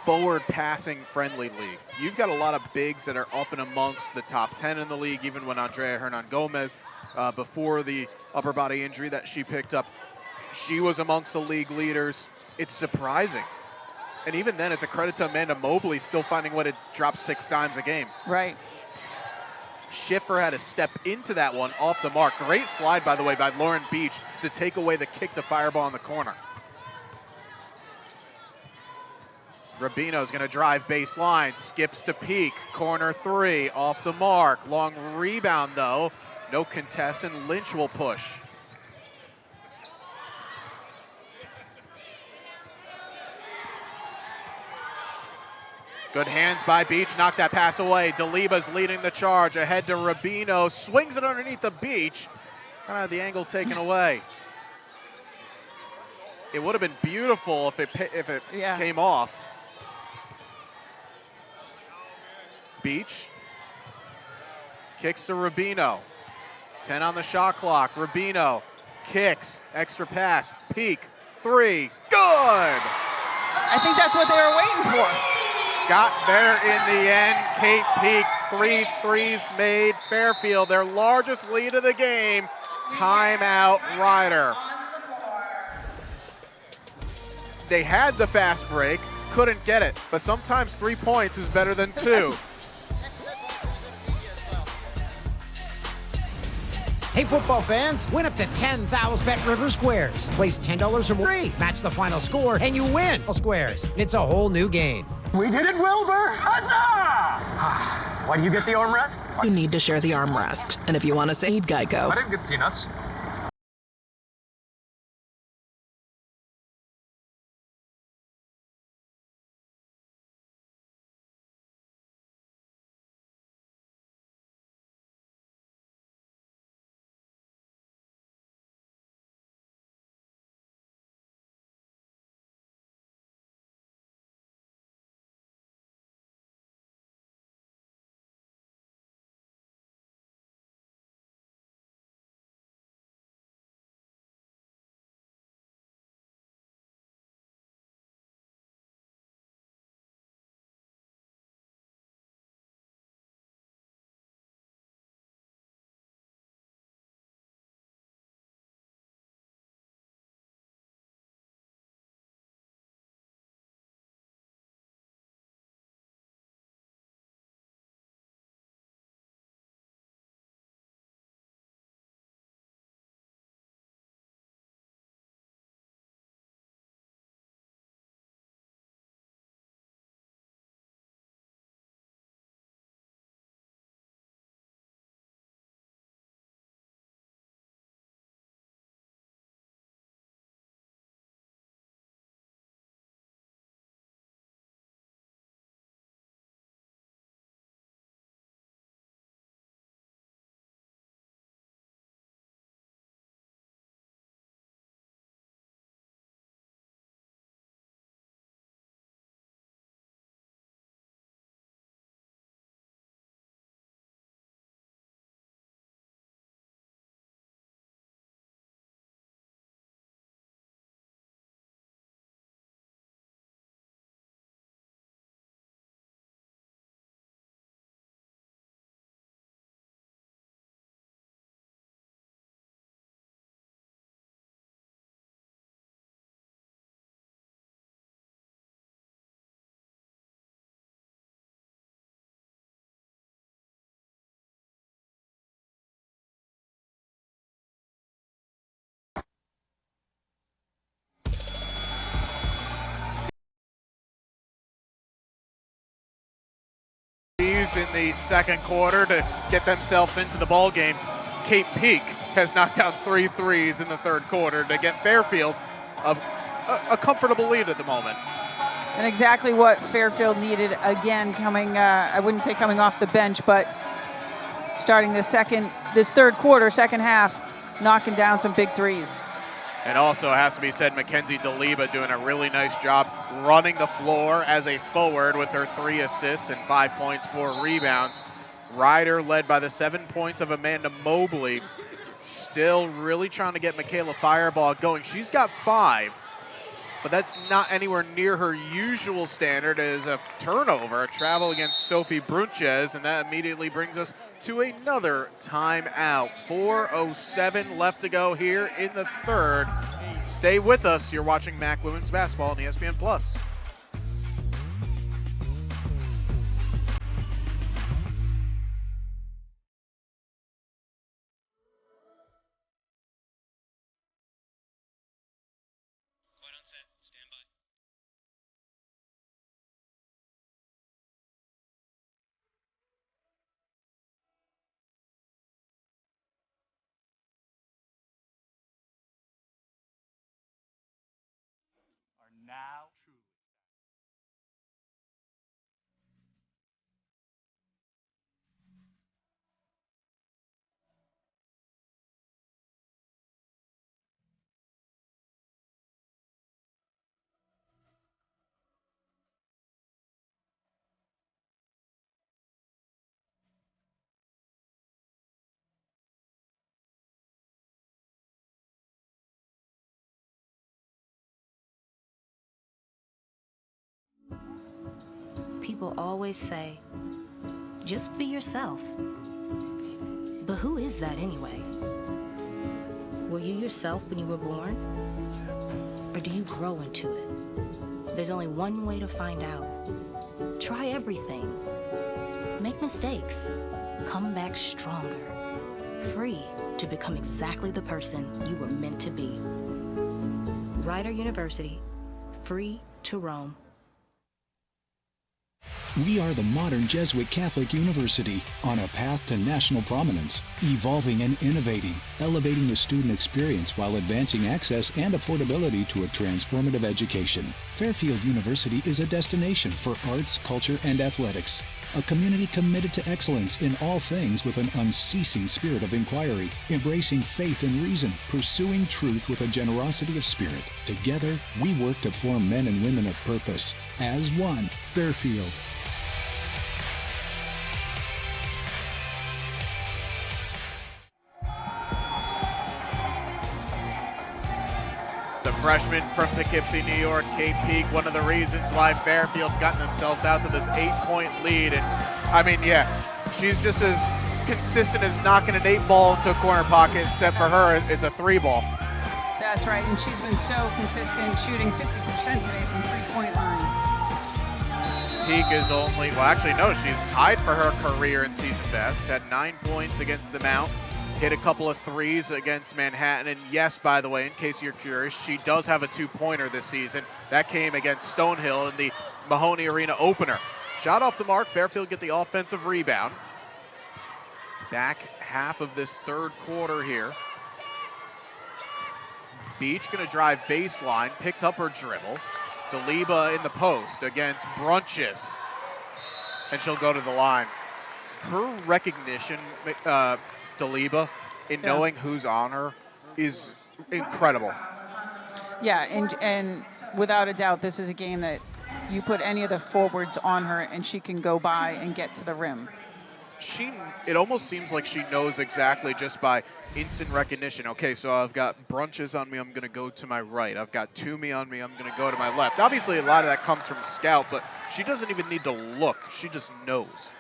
forward passing friendly league. You've got a lot of bigs that are up and amongst the top 10 in the league, even when Andrea Hernan Gomez, before the upper body injury that she picked up, she was amongst the league leaders. It's surprising. And even then, it's a credit to Amanda Mobley still finding what it drops 6 times a game. Right. Schiffer had to step into that one off the mark. Great slide, by the way, by Lauren Beach to take away the kick to Fireball in the corner. Rubino's going to drive baseline, skips to Peak, corner 3, off the mark. Long rebound, though. No contest, and Lynch will push. Good hands by Beach, knocked that pass away. DeLiba's leading the charge, ahead to Rubino, swings it underneath the Beach. Kind of the angle taken away. It would have been beautiful if it came off. Beach kicks to Rubino. 10 on the shot clock. Rubino kicks, extra pass, Peak, 3, good! I think that's what they were waiting for. Got there in the end. Kate Peak, 3 threes made. Fairfield, their largest lead of the game. Timeout, Ryder. They had the fast break, couldn't get it, but sometimes 3 points is better than 2. Hey, football fans, win up to 10,000 Bet River Squares. Place $10 or more. Match the final score, and you win. Squares. It's a whole new game. We did it, Wilbur! Huzzah! Why do you get the armrest? You need to share the armrest. And if you want to save Geico. I didn't get peanuts. threes in the second quarter to get themselves into the ball game. Cape Peak has knocked down 3 threes in the third quarter to get Fairfield a comfortable lead at the moment. And exactly what Fairfield needed again, coming, I wouldn't say coming off the bench, but starting this third quarter, second half, knocking down some big threes. And also has to be said, Mackenzie DeLiba doing a really nice job running the floor as a forward with her 3 assists and 5 points, 4 rebounds. Ryder led by the 7 points of Amanda Mobley. Still really trying to get Michaela Fireball going. She's got 5, but that's not anywhere near her usual standard as a turnover, a travel against Sophie Brunches, and that immediately brings us to another timeout. 4:07 left to go here in the third. Stay with us. You're watching MAC Women's Basketball on ESPN+. Now, truly. People always say, just be yourself. But who is that anyway? Were you yourself when you were born? Or do you grow into it? There's only one way to find out. Try everything. Make mistakes. Come back stronger. Free to become exactly the person you were meant to be. Rider University. Free to roam. We are the modern Jesuit Catholic University on a path to national prominence, evolving and innovating, elevating the student experience while advancing access and affordability to a transformative education. Fairfield University is a destination for arts, culture, and athletics, a community committed to excellence in all things with an unceasing spirit of inquiry, embracing faith and reason, pursuing truth with a generosity of spirit. Together, we work to form men and women of purpose. As one, Fairfield. The freshman from Poughkeepsie, New York, Cape Peak, one of the reasons why Fairfield gotten themselves out to this 8-point lead. And I mean, yeah, she's just as consistent as knocking an 8-ball into a corner pocket, except for her, it's a 3-ball. That's right, and she's been so consistent, shooting 50% today from three-point line. Peak is only, well, actually, no, she's tied for her career in season best, had 9 points against the Mount. Hit a couple of threes against Manhattan. And yes, by the way, in case you're curious, she does have a 2-pointer this season. That came against Stonehill in the Mahoney Arena opener. Shot off the mark. Fairfield get the offensive rebound. Back half of this third quarter here. Beach going to drive baseline. Picked up her dribble. DeLiba in the post against Brunches. And she'll go to the line. Her recognition, DeLiba, in knowing who's on her is incredible. Yeah, and without a doubt, this is a game that you put any of the forwards on her and she can go by and get to the rim. It almost seems like she knows exactly just by instant recognition. Okay, so I've got Brunches on me, I'm going to go to my right. I've got Toomey on me, I'm going to go to my left. Obviously, a lot of that comes from scout, but she doesn't even need to look. She just knows.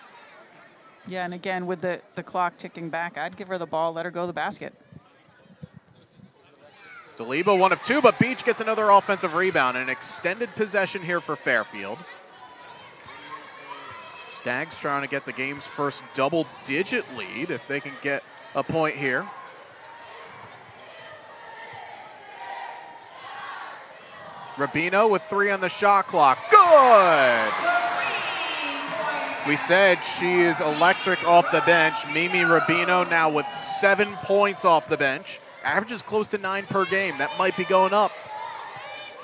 Yeah, and again, with the clock ticking back, I'd give her the ball, let her go to the basket. DeLiba 1 of 2, but Beach gets another offensive rebound. An extended possession here for Fairfield. Stags trying to get the game's first double-digit lead if they can get a point here. Rubino with 3 on the shot clock. Good! We said she is electric off the bench. Mimi Rubino now with 7 points off the bench. Averages close to 9 per game. That might be going up.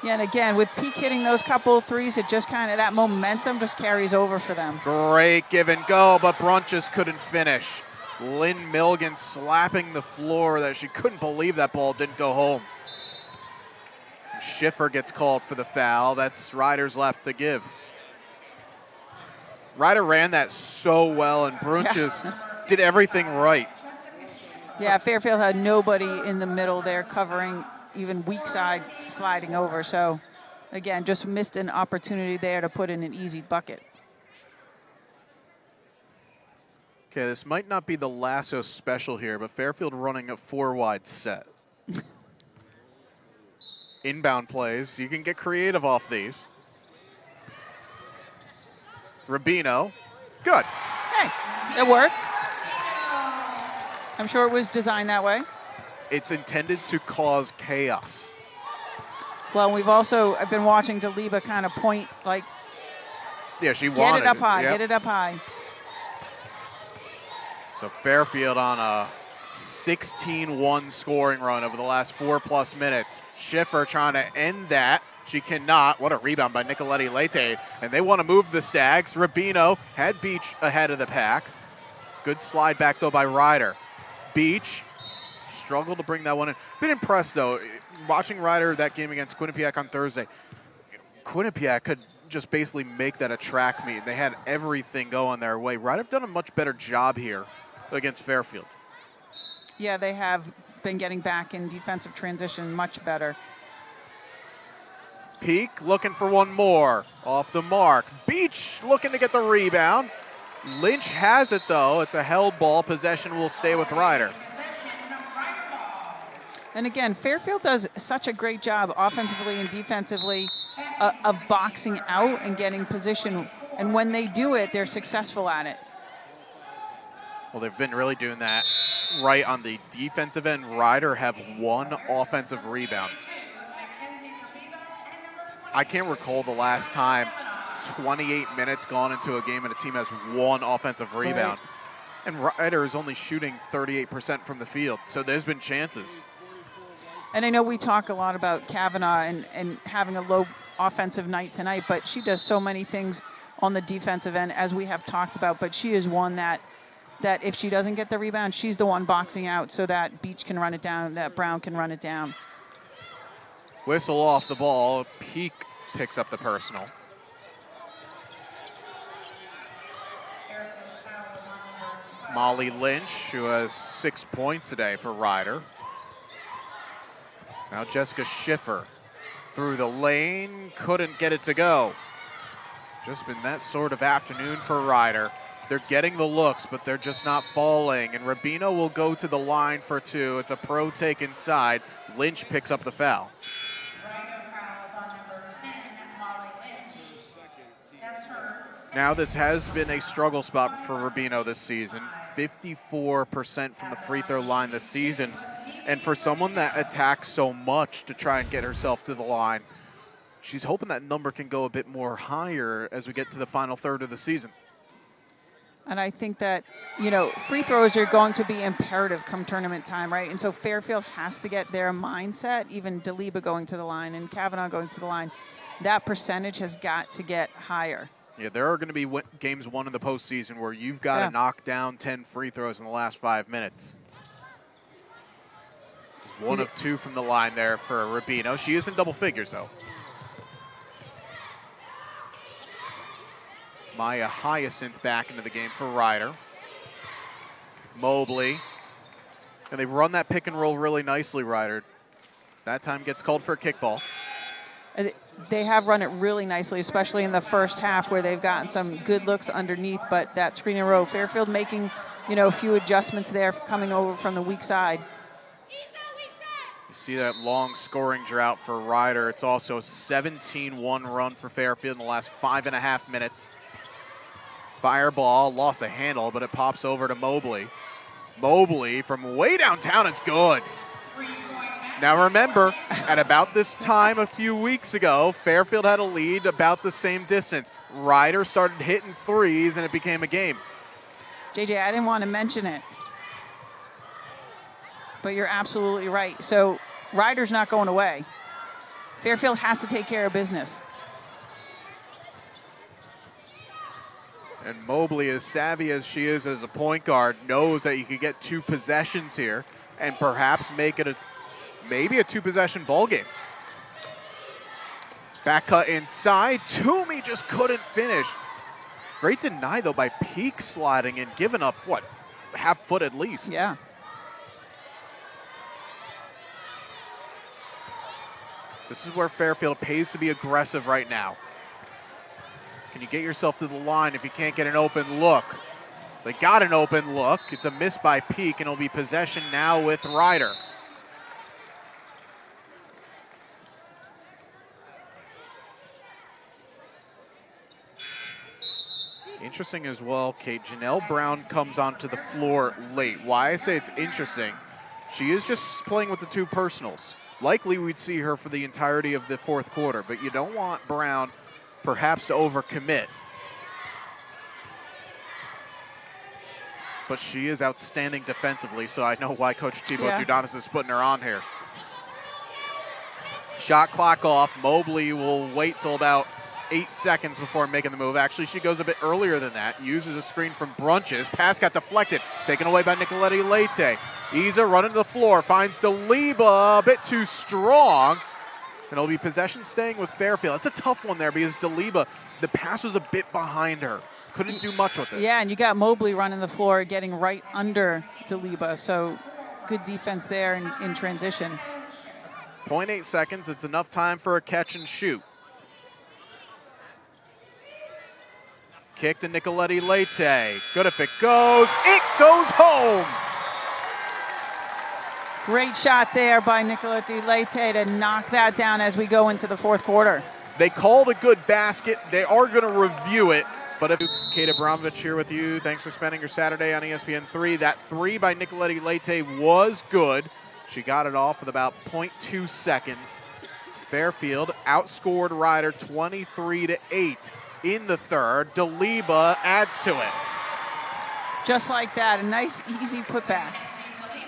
Yeah, and again, with Peak hitting those couple of threes, it just kind of, that momentum just carries over for them. Great give and go, but Brunt just couldn't finish. Lynn Milligan slapping the floor that she couldn't believe that ball didn't go home. Schiffer gets called for the foul. That's Ryder's left to give. Ryder ran that so well, and Brunt just did everything right. Yeah, Fairfield had nobody in the middle there covering, even weak side sliding over. So, again, just missed an opportunity there to put in an easy bucket. Okay, this might not be the lasso special here, but Fairfield running a 4-wide set. Inbound plays. You can get creative off these. Rubino. Good. Hey, it worked. I'm sure it was designed that way. It's intended to cause chaos. Well, I've been watching Daliba kind of point, like, yeah, she wanted get it up high, yep. get it up high. So Fairfield on a 16-1 scoring run over the last 4+ minutes. Schiffer trying to end that. She cannot. What a rebound by Nicoletti Leite. And they want to move the Stags. Rubino had Beach ahead of the pack. Good slide back, though, by Ryder. Beach struggled to bring that one in. Been impressed, though, watching Ryder that game against Quinnipiac on Thursday. Quinnipiac could just basically make that a track meet. They had everything going their way. Ryder have done a much better job here against Fairfield. Yeah, they have been getting back in defensive transition much better. Peak looking for one more. Off the mark. Beach looking to get the rebound. Lynch has it, though. It's a held ball. Possession will stay with Ryder. And again, Fairfield does such a great job offensively and defensively of boxing out and getting position. And when they do it, they're successful at it. Well, they've been really doing that right on the defensive end. Ryder have 1 offensive rebound. I can't recall the last time 28 minutes gone into a game and a team has 1 offensive rebound. Right. And Ryder is only shooting 38% from the field, so there's been chances. And I know we talk a lot about Kavanaugh and having a low offensive night tonight, but she does so many things on the defensive end, as we have talked about. But she is one that if she doesn't get the rebound, she's the one boxing out so that Beach can run it down, that Brown can run it down. Whistle off the ball. Peak picks up the personal. Molly Lynch, who has 6 points today for Ryder. Now Jessica Schiffer through the lane, couldn't get it to go. Just been that sort of afternoon for Ryder. They're getting the looks, but they're just not falling. And Rubino will go to the line for 2. It's a pro take inside. Lynch picks up the foul. Now this has been a struggle spot for Rubino this season. 54% from the free throw line this season. And for someone that attacks so much to try and get herself to the line, she's hoping that number can go a bit more higher as we get to the final third of the season. And I think that, free throws are going to be imperative come tournament time, right? And so Fairfield has to get their mindset, even Daliba going to the line and Kavanaugh going to the line. That percentage has got to get higher. Yeah, there are going to be games won in the postseason where you've got to knock down 10 free throws in the last 5 minutes. 1 of 2 from the line there for Rubino. She is in double figures, though. Maya Hyacinth back into the game for Ryder. Mobley. And they run that pick and roll really nicely, Ryder. That time gets called for a kickball. They have run it really nicely, especially in the first half where they've gotten some good looks underneath, but that screen and roll, Fairfield making, a few adjustments there coming over from the weak side. You see that long scoring drought for Ryder. It's also a 17-1 run for Fairfield in the last 5.5 minutes. Fireball, lost the handle, but it pops over to Mobley. Mobley from way downtown is good. Now remember, at about this time a few weeks ago, Fairfield had a lead about the same distance. Ryder started hitting threes, and it became a game. JJ, I didn't want to mention it, but you're absolutely right. So Ryder's not going away. Fairfield has to take care of business. And Mobley, as savvy as she is as a point guard, knows that you could get 2 possessions here and perhaps make it maybe a 2-possession ball game. Back cut inside. Toomey just couldn't finish. Great deny, though, by Peak sliding and giving up, what, half foot at least. Yeah. This is where Fairfield pays to be aggressive right now. Can you get yourself to the line if you can't get an open look? They got an open look. It's a miss by Peak, and it'll be possession now with Ryder. Interesting as well, Kate. Janelle Brown comes onto the floor late. Why I say it's interesting, she is just playing with the 2 personals. Likely we'd see her for the entirety of the 4th quarter, but you don't want Brown perhaps to overcommit. But she is outstanding defensively, so I know why Coach Thibaut Dudanis is putting her on here. Shot clock off. Mobley will wait till about 8 seconds before making the move. Actually, she goes a bit earlier than that. Uses a screen from Brunches. Pass got deflected. Taken away by Nicoletti Leite. Isa running to the floor. Finds Daliba a bit too strong. And it'll be possession staying with Fairfield. It's a tough one there because Daliba, the pass was a bit behind her. Couldn't do much with it. Yeah, and you got Mobley running the floor, getting right under Daliba. So good defense there in transition. 0.8 seconds. It's enough time for a catch and shoot. Kick to Nicoletti Leite. Good if it goes. It goes home. Great shot there by Nicoletti Leite to knock that down as we go into the 4th quarter. They called a good basket. They are going to review it. But if Kate Abramovich here with you, thanks for spending your Saturday on ESPN3. That 3 by Nicoletti Leite was good. She got it off with about 0.2 seconds. Fairfield outscored Ryder 23-8 in the 3rd. Daliba adds to it. Just like that, a nice, easy putback.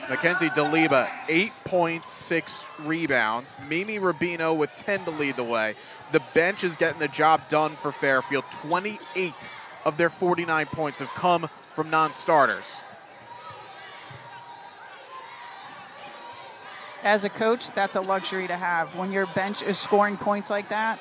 Mackenzie Daliba, 8 points, 6 rebounds. Mimi Rubino with 10 to lead the way. The bench is getting the job done for Fairfield. 28 of their 49 points have come from non-starters. As a coach, that's a luxury to have. When your bench is scoring points like that.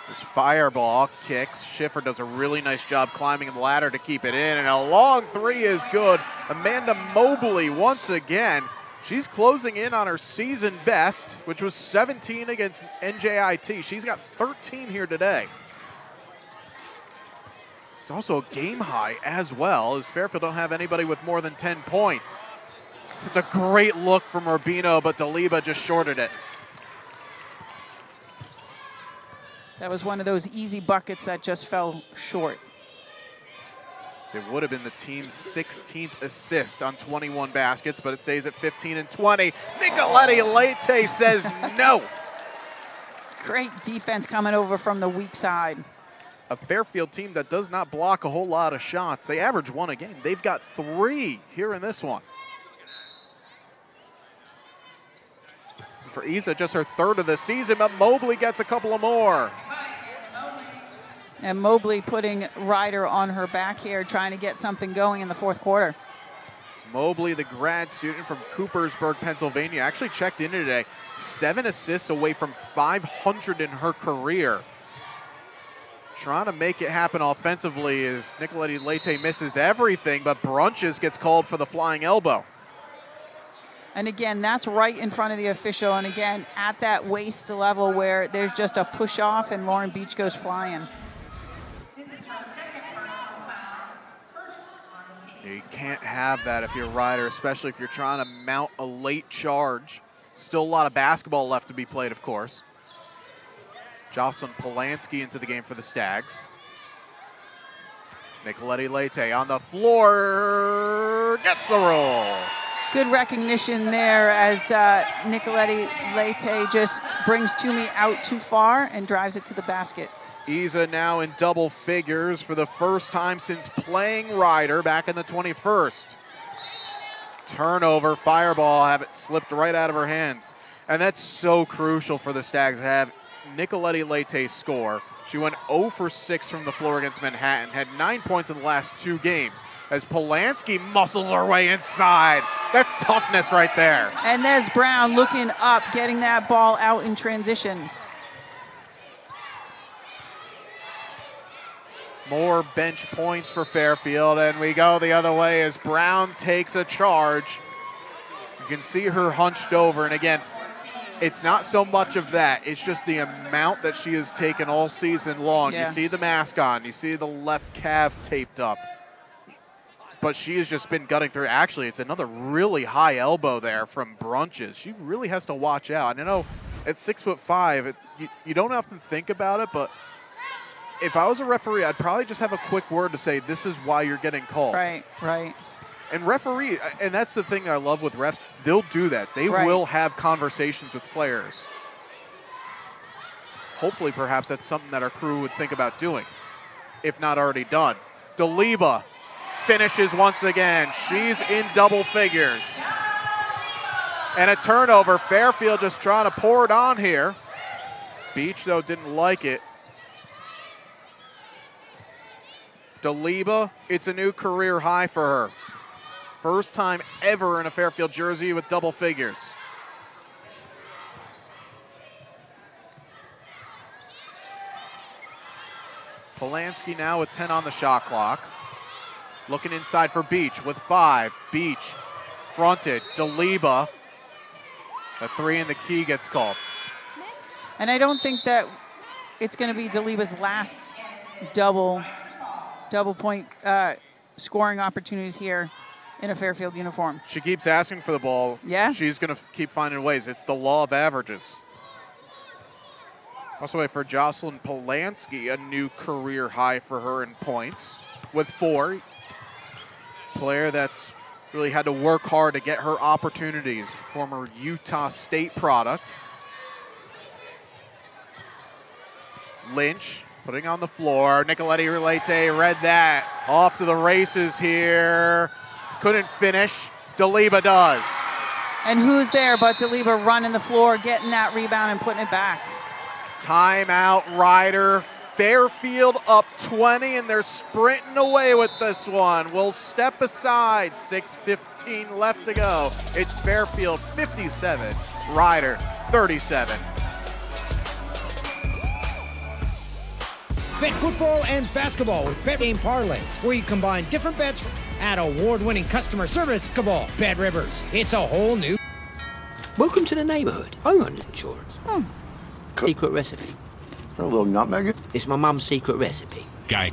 This fireball kicks. Schiffer does a really nice job climbing the ladder to keep it in, and a long 3 is good. Amanda Mobley once again. She's closing in on her season best, which was 17 against NJIT. She's got 13 here today. It's also a game high as well, as Fairfield don't have anybody with more than 10 points. It's a great look from Rubino, but Daliba just shorted it. That was one of those easy buckets that just fell short. It would have been the team's 16th assist on 21 baskets, but it stays at 15 and 20. Nicoletti Leite says no. Great defense coming over from the weak side. A Fairfield team that does not block a whole lot of shots. They average 1 a game. They've got 3 here in this one. For Isa, just her 3rd of the season, but Mobley gets a couple of more. And Mobley putting Ryder on her back here, trying to get something going in the 4th quarter. Mobley, the grad student from Coopersburg, Pennsylvania, actually checked in today. 7 assists away from 500 in her career. Trying to make it happen offensively as Nicoletti Leite misses everything, but Brunches gets called for the flying elbow. And again, that's right in front of the official. And again, at that waist level where there's just a push off and Lauren Beach goes flying. You can't have that if you're a Ryder, especially if you're trying to mount a late charge. Still a lot of basketball left to be played, of course. Jocelyn Polanski into the game for the Stags. Nicoletti Leite on the floor, gets the roll. Good recognition there as Nicoletti Leite just brings Toomey out too far and drives it to the basket. Isa now in double figures for the first time since playing Ryder back in the 21st. Turnover, fireball, have it slipped right out of her hands. And that's so crucial for the Stags to have Nicoletti Leite score. She went 0 for 6 from the floor against Manhattan, had 9 points in the last 2 games. As Polanski muscles her way inside. That's toughness right there. And there's Brown looking up, getting that ball out in transition. More bench points for Fairfield, and we go the other way as Brown takes a charge. You can see her hunched over, and again, it's not so much of that. It's just the amount that she has taken all season long. Yeah. You see the mask on. You see the left calf taped up. But she has just been gutting through. Actually, it's another really high elbow there from Brunches. She really has to watch out. And I know at 6'5", you don't often think about it, but if I was a referee, I'd probably just have a quick word to say, this is why you're getting called. Right, right. And referee, and that's the thing I love with refs, they'll do that. They will have conversations with players. Hopefully, perhaps that's something that our crew would think about doing, if not already done. Daliba finishes once again. She's in double figures. And a turnover. Fairfield just trying to pour it on here. Beach, though, didn't like it. Daliba, it's a new career high for her. First time ever in a Fairfield jersey with double figures. Polanski now with 10 on the shot clock. Looking inside for Beach with 5. Beach fronted. Daliba. A 3 in the key gets called. And I don't think that it's going to be Daliba's last double point scoring opportunities here in a Fairfield uniform. She keeps asking for the ball. Yeah. She's going to keep finding ways. It's the law of averages. Also, for Jocelyn Polanski, a new career high for her in points with 4. Player that's really had to work hard to get her opportunities. Former Utah State product. Lynch putting on the floor. Nicoletti Relate read that. Off to the races here. Couldn't finish. Daliba does. And who's there but Daliba running the floor, getting that rebound and putting it back. Timeout, Ryder. Fairfield up 20, and they're sprinting away with this one. We'll step aside. 6:15 left to go. It's Fairfield 57, Ryder 37. Bet football and basketball with Bet Game Parlays, where you combine different bets at award-winning customer service. Cabal, Bet Rivers. It's a whole new... Welcome to the neighborhood. Homeowners insurance. Secret recipe. A little nutmeg? It's my mum's secret recipe. Guy.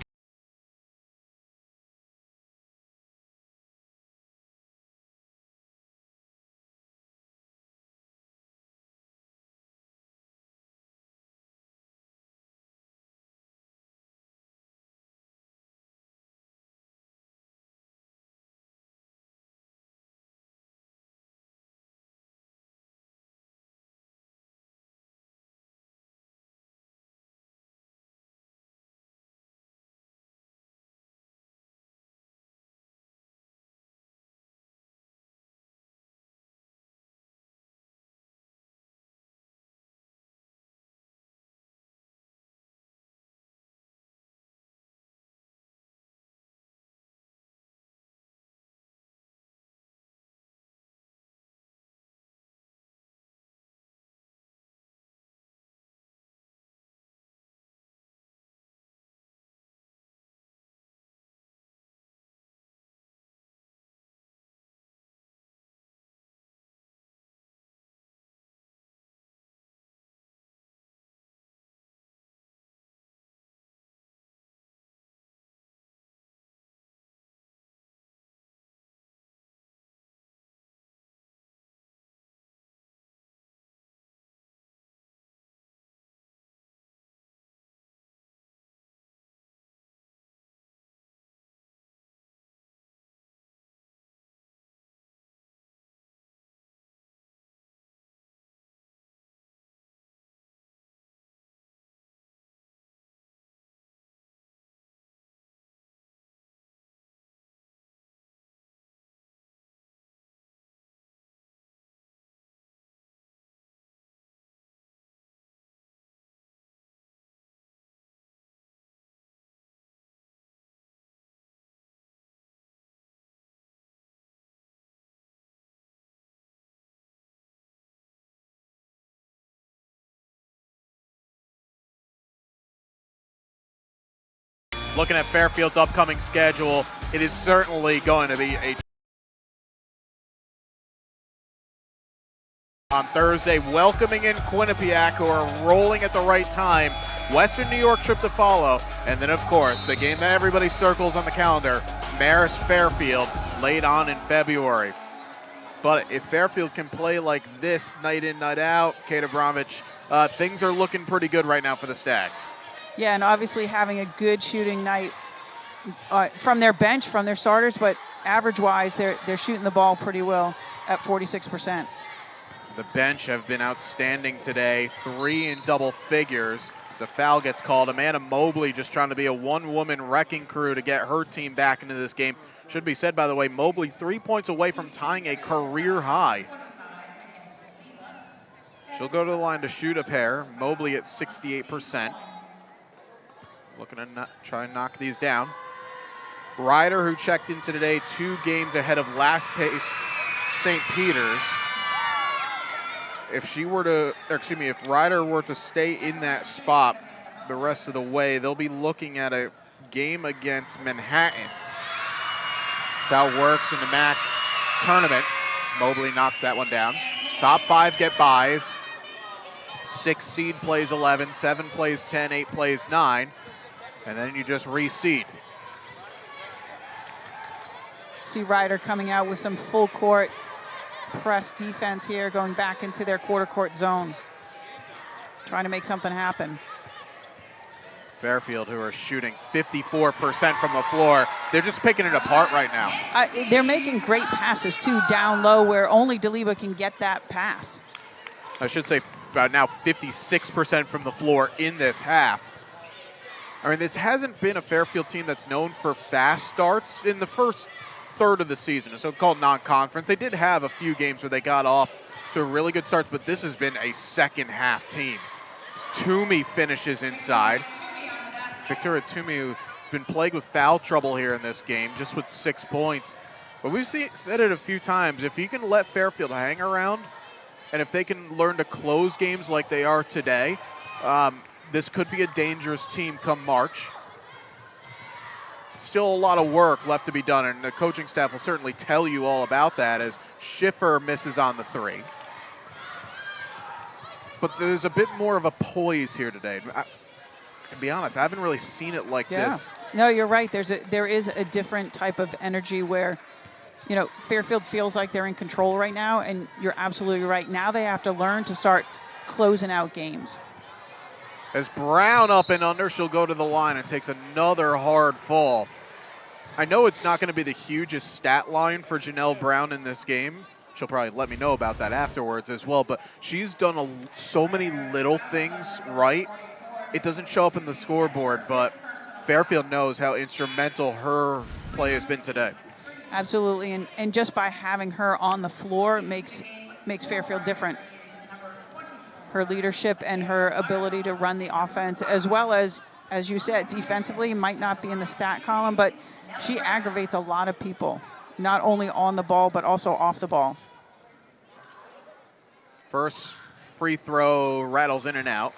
Looking at Fairfield's upcoming schedule, it is certainly going to be on Thursday, welcoming in Quinnipiac, who are rolling at the right time. Western New York trip to follow, and then of course the game that everybody circles on the calendar, Marist Fairfield, late on in February. But if Fairfield can play like this night in, night out, Kate Abramovich, things are looking pretty good right now for the Stags. Yeah, and obviously having a good shooting night from their bench, from their starters, but average-wise, they're shooting the ball pretty well at 46%. The bench have been outstanding today, 3 in double figures. As a foul gets called, Amanda Mobley just trying to be a one-woman wrecking crew to get her team back into this game. Should be said, by the way, Mobley 3 points away from tying a career high. She'll go to the line to shoot a pair. Mobley at 68%. Looking to try and knock these down. Ryder, who checked into today 2 games ahead of last place St. Peter's. If she were to, if Ryder were to stay in that spot the rest of the way, they'll be looking at a game against Manhattan. That's how it works in the MAC tournament. Mobley knocks that one down. Top 5 get buys. 6 seed plays 11, 7 plays 10, 8 plays 9, and then you just reseed. See Ryder coming out with some full court press defense here, going back into their quarter court zone, trying to make something happen. Fairfield, who are shooting 54% from the floor, they're just picking it apart right now. They're making great passes too, down low, where only Deliba can get that pass. I should say now 56% from the floor in this half. I mean, this hasn't been a Fairfield team that's known for fast starts in the first third of the season, a so-called non-conference. They did have a few games where they got off to really good starts, but this has been a second half team. Toomey finishes inside. Victoria Toomey, who's been plagued with foul trouble here in this game, just with 6 points. But we've said it a few times, if you can let Fairfield hang around, and if they can learn to close games like they are today, this could be a dangerous team come March. Still a lot of work left to be done, and the coaching staff will certainly tell you all about that as Schiffer misses on the 3. But there's a bit more of a poise here today. To be honest, I haven't really seen it like this. No, you're right. There is a different type of energy where, you know, Fairfield feels like they're in control right now, and you're absolutely right. Now they have to learn to start closing out games. As Brown up and under, she'll go to the line and takes another hard fall. I know it's not going to be the hugest stat line for Janelle Brown in this game. She'll probably let me know about that afterwards as well, but she's done so many little things right. It doesn't show up in the scoreboard, but Fairfield knows how instrumental her play has been today. Absolutely, and just by having her on the floor makes Fairfield different. Her leadership and her ability to run the offense, as well as you said, defensively, might not be in the stat column, but she aggravates a lot of people, not only on the ball, but also off the ball. First free throw rattles in and out.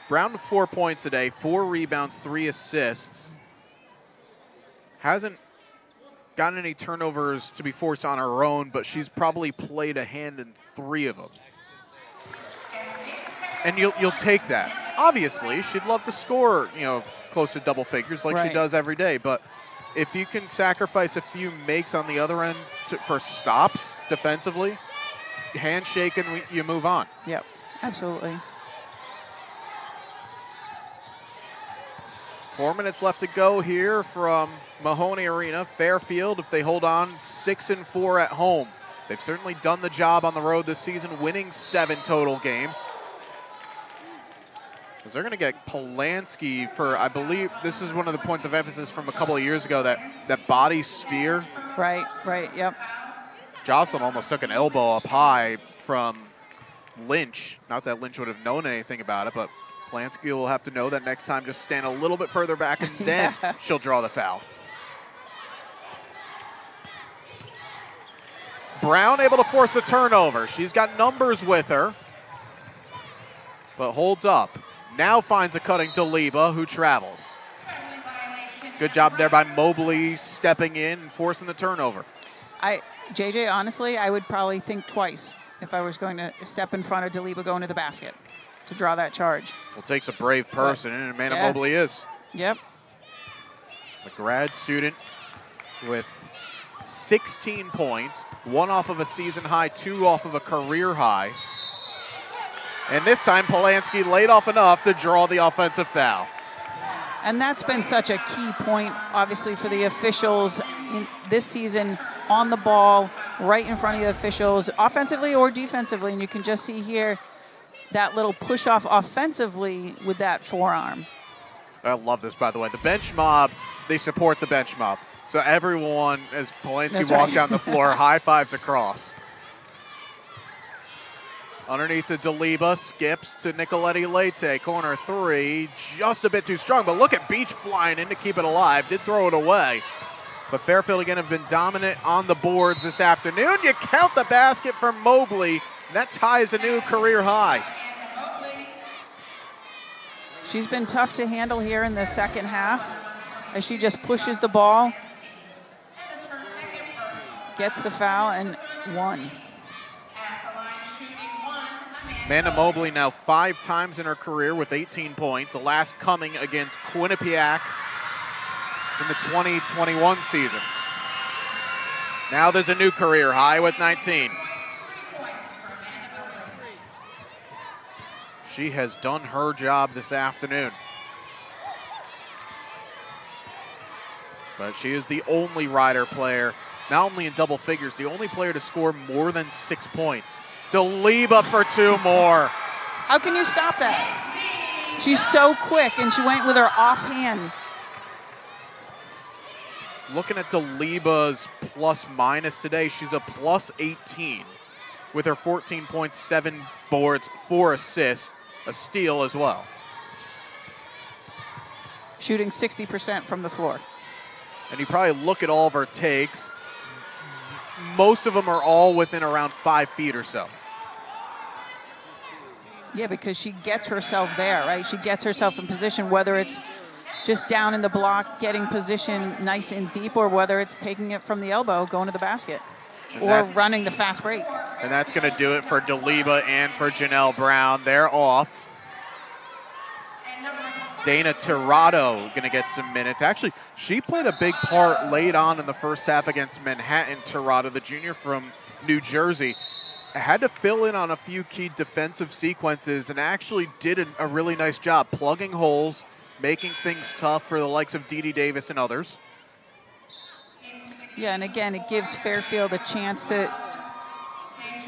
Brown with 4 points today, 4 rebounds, 3 assists. Hasn't gotten any turnovers to be forced on her own, but she's probably played a hand in 3 of them. And you'll take that. Obviously, she'd love to score, you know, close to double figures like she does every day. But if you can sacrifice a few makes on the other end for stops defensively, handshake and you move on. Yep, absolutely. 4 minutes left to go here from Mahoney Arena. Fairfield, if they hold on, 6-4 at home. They've certainly done the job on the road this season, winning 7 total games. Because they're going to get Polanski for, I believe, this is one of the points of emphasis from a couple of years ago, that body sphere. Right, yep. Jocelyn almost took an elbow up high from Lynch. Not that Lynch would have known anything about it, but Polanski will have to know that next time just stand a little bit further back and then she'll draw the foul. Brown able to force a turnover. She's got numbers with her, but holds up. Now finds a cutting Deliba, who travels. Good job there by Mobley stepping in and forcing the turnover. JJ, honestly, I would probably think twice if I was going to step in front of Daliba going to the basket to draw that charge. Well, it takes a brave person, and Amanda yeah. Mobley is. Yep. A grad student with 16 points, 1 off of a season high, 2 off of a career high. And this time, Polanski laid off enough to draw the offensive foul. And that's been such a key point, obviously, for the officials in this season, on the ball, right in front of the officials, offensively or defensively. And you can just see here that little push-off offensively with that forearm. I love this, by the way. The bench mob, they support the bench mob. So everyone, as Polanski walked down the floor, high fives across. Underneath to Daliba, skips to Nicoletti Leite, corner 3, just a bit too strong, but look at Beach flying in to keep it alive, did throw it away. But Fairfield again have been dominant on the boards this afternoon. You count the basket from Mobley, that ties a new career high. She's been tough to handle here in the second half as she just pushes the ball, gets the foul, and 1. Amanda Mobley now 5 times in her career with 18 points, the last coming against Quinnipiac in the 2021 season. Now there's a new career high with 19. She has done her job this afternoon. But she is the only Rider player, not only in double figures, the only player to score more than 6 points. Daliba for 2 more. How can you stop that? She's so quick, and she went with her offhand. Looking at Daliba's plus minus today, she's a plus 18 with her 14 points, 7 boards, 4 assists, a steal as well. Shooting 60% from the floor. And you probably look at all of her takes. Most of them are all within around 5 feet or so. Yeah, because she gets herself there, right? She gets herself in position, whether it's just down in the block, getting position nice and deep, or whether it's taking it from the elbow, going to the basket, or running the fast break. And that's going to do it for Daliba and for Janelle Brown. They're off. Dana Tirado going to get some minutes. Actually, she played a big part late on in the first half against Manhattan. Tirado, the junior from New Jersey, had to fill in on a few key defensive sequences and actually did a really nice job plugging holes, making things tough for the likes of Dee Dee Davis and others. Yeah, and again, it gives Fairfield a chance to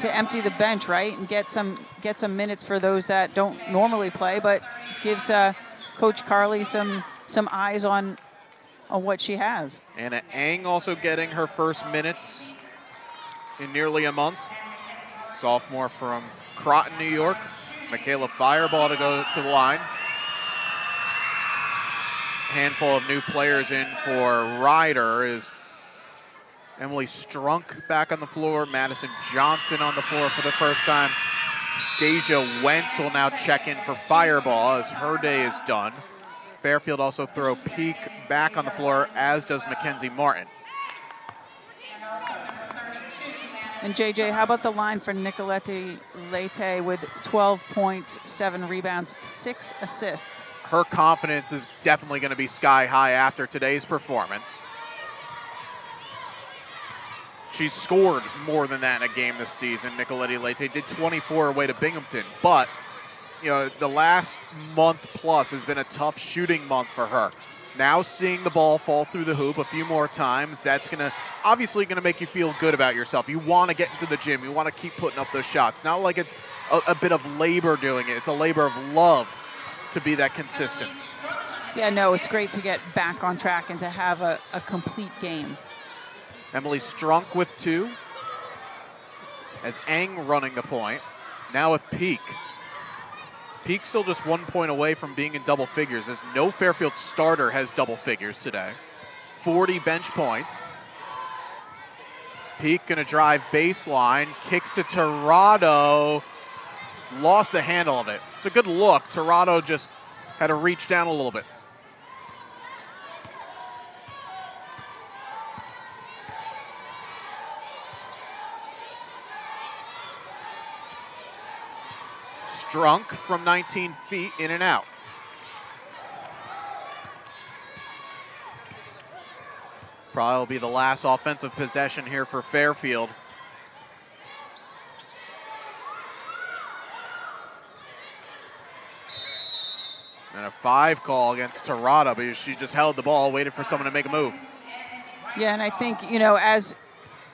empty the bench, right, and get some minutes for those that don't normally play, but gives Coach Carly some eyes on what she has. Anna Eng also getting her first minutes in nearly a month. Sophomore from Croton, New York. Michaela Fireball to go to the line. Handful of new players in for Ryder is Emily Strunk back on the floor. Madison Johnson on the floor for the first time. Deja Wentz will now check in for Fireball as her day is done. Fairfield also throw Peak back on the floor, as does Mackenzie Martin. And JJ, how about the line for Nicoletti Leite with 12 points, 7 rebounds, 6 assists? Her confidence is definitely going to be sky high after today's performance. She's scored more than that in a game this season. Nicoletti Leite did 24 away to Binghamton, but you know, the last month plus has been a tough shooting month for her. Now seeing the ball fall through the hoop a few more times, that's obviously going to make you feel good about yourself. You want to get into the gym. You want to keep putting up those shots. Not like it's a bit of labor doing it. It's a labor of love to be that consistent. Yeah, no, it's great to get back on track and to have a complete game. Emily Strunk with 2. As Eng running the point. Now with Peak. Peak still just 1 point away from being in double figures, as no Fairfield starter has double figures today. 40 bench points. Peak going to drive baseline, kicks to Tirado, lost the handle of it. It's a good look. Tirado just had to reach down a little bit. Strunk from 19 feet, in and out. Probably will be the last offensive possession here for Fairfield. And a 5 call against Terada because she just held the ball, waited for someone to make a move. Yeah, and I think,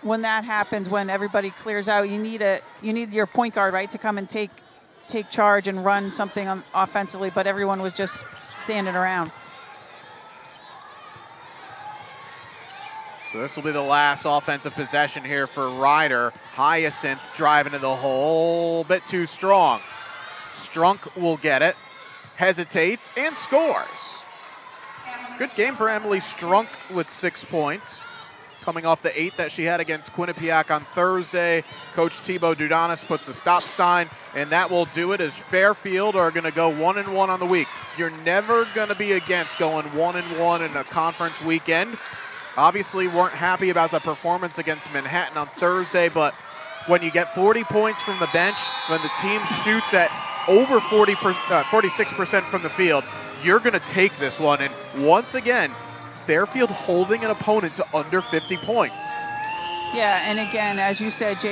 when that happens, when everybody clears out, you need your point guard, right, to come and take charge and run something offensively, but everyone was just standing around. So this will be the last offensive possession here for Ryder. Hyacinth driving to the hole, bit too strong. Strunk will get it, hesitates, and scores. Good game for Emily Strunk with 6 points. Coming off the 8 that she had against Quinnipiac on Thursday. Coach Thibaut Dudanis puts a stop sign, and that will do it as Fairfield are going to go 1-1 on the week. You're never going to be against going 1-1 in a conference weekend. Obviously weren't happy about the performance against Manhattan on Thursday, but when you get 40 points from the bench, when the team shoots at over 46% from the field, you're going to take this one. And once again, Fairfield holding an opponent to under 50 points. Yeah, and again, as you said, Jay,